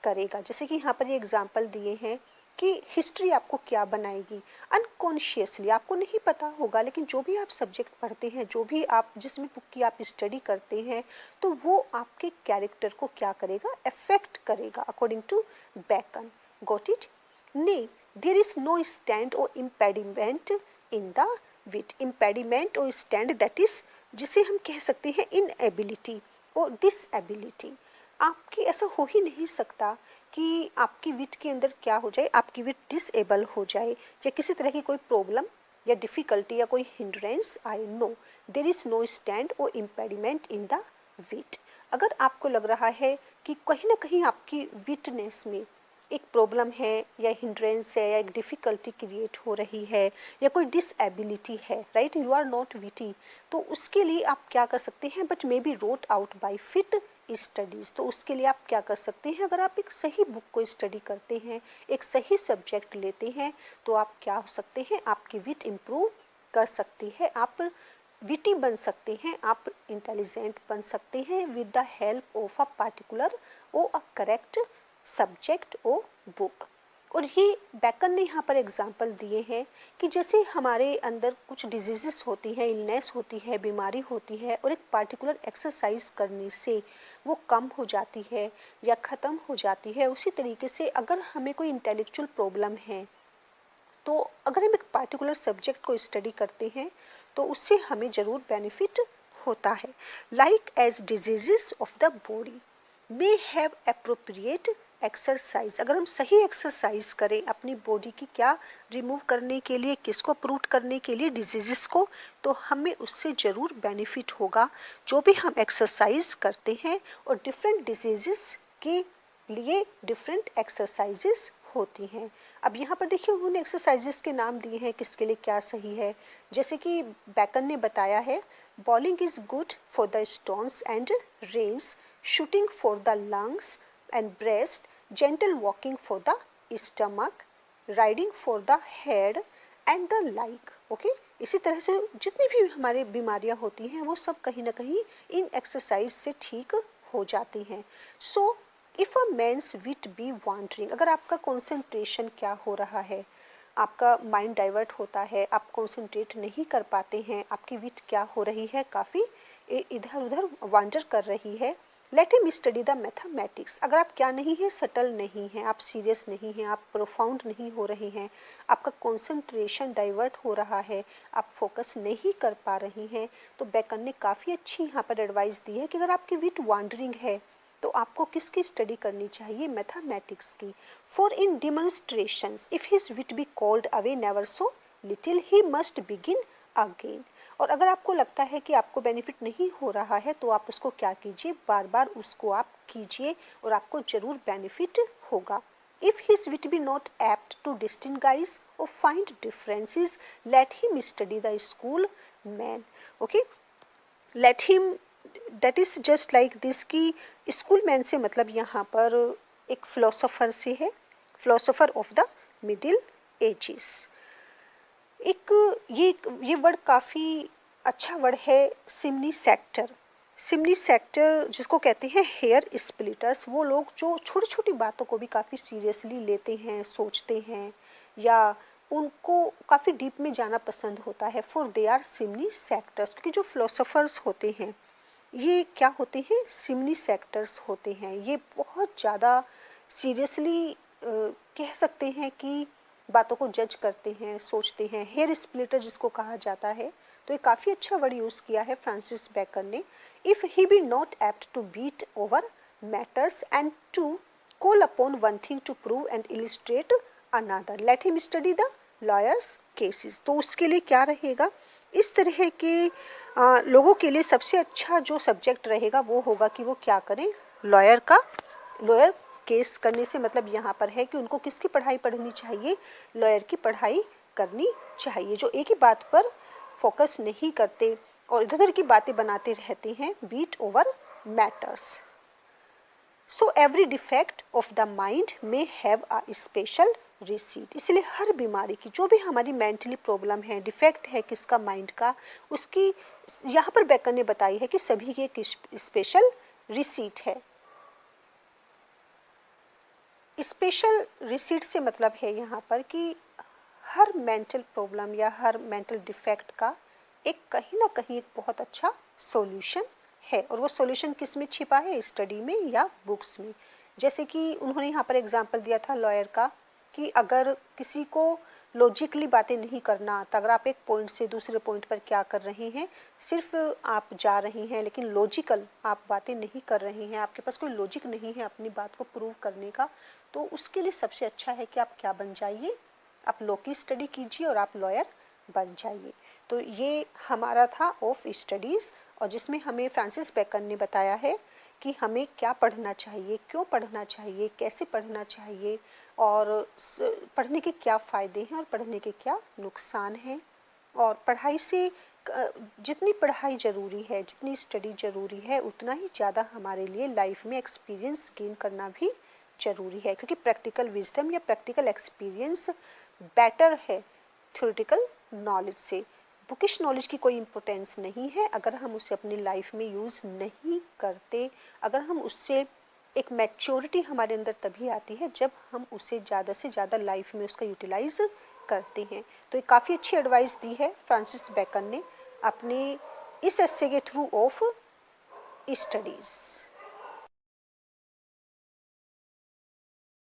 करेगा। जैसे कि यहाँ पर ये एग्जाम्पल दिए हैं कि हिस्ट्री आपको क्या बनाएगी, अनकॉन्शियसली आपको नहीं पता होगा, लेकिन जो भी आप सब्जेक्ट पढ़ते हैं, जो भी आप जिस भी बुक की आप स्टडी करते हैं, तो वो आपके कैरेक्टर को क्या करेगा, अफेक्ट करेगा, according to Bacon. Got it? नहीं, there is no stand or impediment in the wit. Impediment or stand, that is जिसे हम कह सकते हैं इनएबिलिटी और डिसएबिलिटी। आपकी ऐसा हो ही नहीं सकता कि आपकी विट के अंदर क्या हो जाए, आपकी विट डिसेबल हो जाए, या किसी तरह की कोई प्रॉब्लम या डिफ़िकल्टी या कोई हिंड्रेंस आए। No, there is no stand or impediment in the wit. अगर आपको लग रहा है कि कहीं ना कहीं आपकी विटनेस में एक प्रॉब्लम है, या हिंड्रेंस है, या एक डिफ़िकल्टी क्रिएट हो रही है, या कोई डिसएबिलिटी है, right, you are not witty, तो उसके लिए आप क्या कर सकते हैं, but may be wrought out by fit studies. तो उसके लिए आप क्या कर सकते हैं, अगर आप एक सही बुक को स्टडी करते हैं, एक सही सब्जेक्ट लेते हैं, तो आप क्या हो सकते हैं, आपकी विट इम्प्रूव कर सकती है, आप विटी बन सकते हैं, आप इंटेलिजेंट बन सकते हैं with the help of a particular और अ करेक्ट सब्जेक्ट और बुक। और ये बेकन ने यहाँ पर एग्जाम्पल दिए हैं कि जैसे हमारे अंदर कुछ डिजीज़ेस होती हैं, इलनेस होती है, बीमारी होती है, और एक पार्टिकुलर एक्सरसाइज करने से वो कम हो जाती है या ख़त्म हो जाती है, उसी तरीके से अगर हमें कोई इंटेलेक्चुअल प्रॉब्लम है, तो अगर हम एक पार्टिकुलर सब्जेक्ट को स्टडी करते हैं, तो उससे हमें ज़रूर बेनिफिट होता है। Like as diseases of the body may have appropriate exercise, अगर हम सही एक्सरसाइज करें अपनी बॉडी की क्या रिमूव करने के लिए, किसको प्रूट करने के लिए, डिजीज़ को, तो हमें उससे ज़रूर बेनिफिट होगा जो भी हम एक्सरसाइज करते हैं। और डिफरेंट डिजीज़ के लिए डिफरेंट एक्सरसाइजेस होती हैं। अब यहाँ पर देखिए उन्होंने एक्सरसाइजेस के नाम दिए हैं किसके लिए क्या सही है। जैसे कि बेकन ने बताया है, bowling is good for the stones and reins, shooting for the lungs and breast, gentle walking for the stomach, riding for the head and the like. Okay, इसी तरह से जितनी भी हमारी बीमारियां होती हैं वो सब कहीं ना कहीं इन एक्सरसाइज से ठीक हो जाती हैं। So if a man's wit be wandering, अगर आपका कॉन्सेंट्रेशन क्या हो रहा है, आपका माइंड डाइवर्ट होता है, आप कॉन्सेंट्रेट नहीं कर पाते हैं, आपकी विट क्या हो रही है, काफ़ी इधर उधर वांडर कर रही है, late him study the mathematics. अगर आप क्या नहीं है, सटल नहीं हैं, आप सीरियस नहीं हैं, आप प्रोफाउंड नहीं हो रहे हैं, आपका कॉन्सेंट्रेशन डाइवर्ट हो रहा है, आप फोकस नहीं कर पा रही हैं, तो बेकन ने काफ़ी अच्छी यहाँ पर एडवाइस दी है कि अगर आपकी विट वांडरिंग है तो आपको किसकी स्टडी करनी चाहिए, मैथमेटिक्स की। For in demonstrations if his wit be called away never so little he must begin again. और अगर आपको लगता है कि आपको बेनिफिट नहीं हो रहा है, तो आप उसको क्या कीजिए, बार बार उसको आप कीजिए और आपको जरूर बेनिफिट होगा। If his wit be not apt to distinguish और find differences, let him study the schoolman. Okay, let him, that is just like this की स्कूल मैन से मतलब यहाँ पर एक फिलोसोफर से है, philosopher of the middle ages. एक ये वर्ड काफ़ी अच्छा वर्ड है, सिमनी सेक्टर। सिमनी सेक्टर जिसको कहते हैं हेयर स्प्लिटर्स, वो लोग जो छोटी छोटी बातों को भी काफ़ी सीरियसली लेते हैं, सोचते हैं, या उनको काफ़ी डीप में जाना पसंद होता है, फॉर दे आर सिमनी सेक्टर्स। क्योंकि जो फिलोसोफर्स होते हैं ये क्या होते हैं, सिमनी सेक्टर्स होते हैं। ये बहुत ज़्यादा सीरियसली कह सकते हैं कि बातों को जज करते हैं, सोचते हैं। हेयर स्प्लिटर जिसको कहा जाता है, तो ये काफ़ी अच्छा वर्ड यूज़ किया है फ्रांसिस बेकन ने। If he be not apt to beat over matters and to call upon one thing to prove and illustrate another, let him study the lawyers cases. तो उसके लिए क्या रहेगा, इस तरह के लोगों के लिए सबसे अच्छा जो सब्जेक्ट रहेगा वो होगा कि वो क्या करें, लॉयर केस करने से मतलब यहाँ पर है कि उनको किसकी पढ़ाई पढ़नी चाहिए, लॉयर की पढ़ाई करनी चाहिए, जो एक ही बात पर फोकस नहीं करते और इधर उधर की बातें बनाते रहते हैं, beat over matters. So every defect of the mind may have a special receipt. इसलिए हर बीमारी की, जो भी हमारी मेंटली प्रॉब्लम है, डिफेक्ट है किसका, माइंड का, उसकी यहाँ पर बेकन ने बताई है कि सभी की एक स्पेशल रिसीट है। स्पेशल रिसीट से मतलब है यहाँ पर कि हर मेंटल प्रॉब्लम या हर मेंटल डिफेक्ट का एक कहीं ना कहीं एक बहुत अच्छा सॉल्यूशन है, और वो सॉल्यूशन किस में छिपा है, स्टडी में या बुक्स में। जैसे कि उन्होंने यहाँ पर एग्जांपल दिया था लॉयर का, कि अगर किसी को लॉजिकली बातें नहीं करना आता, अगर आप एक पॉइंट से दूसरे पॉइंट पर क्या कर रहे हैं, सिर्फ आप जा रही हैं लेकिन लॉजिकल आप बातें नहीं कर रही हैं, आपके पास कोई लॉजिक नहीं है अपनी बात को प्रूव करने का, तो उसके लिए सबसे अच्छा है कि आप क्या बन जाइए, आप लॉ की स्टडी कीजिए और आप लॉयर बन जाइए। तो ये हमारा था ऑफ स्टडीज़, और जिसमें हमें फ्रांसिस बेकन ने बताया है कि हमें क्या पढ़ना चाहिए, क्यों पढ़ना चाहिए, कैसे पढ़ना चाहिए, और पढ़ने के क्या फ़ायदे हैं और पढ़ने के क्या नुकसान हैं। और पढ़ाई से जितनी पढ़ाई ज़रूरी है, जितनी स्टडी ज़रूरी है, उतना ही ज़्यादा हमारे लिए लाइफ में एक्सपीरियंस गेन करना भी ज़रूरी है, क्योंकि प्रैक्टिकल विजडम या प्रैक्टिकल एक्सपीरियंस बेटर है थ्योरेटिकल नॉलेज से। बुकिश नॉलेज की कोई इम्पोर्टेंस नहीं है अगर हम उसे अपनी लाइफ में यूज़ नहीं करते। अगर हम उससे एक मैच्योरिटी हमारे अंदर तभी आती है जब हम उसे ज़्यादा से ज़्यादा लाइफ में उसका यूटिलाइज करते हैं। तो ये काफ़ी अच्छी एडवाइस दी है फ्रांसिस बेकन ने अपने इस एस्से के थ्रू ऑफ स्टडीज़।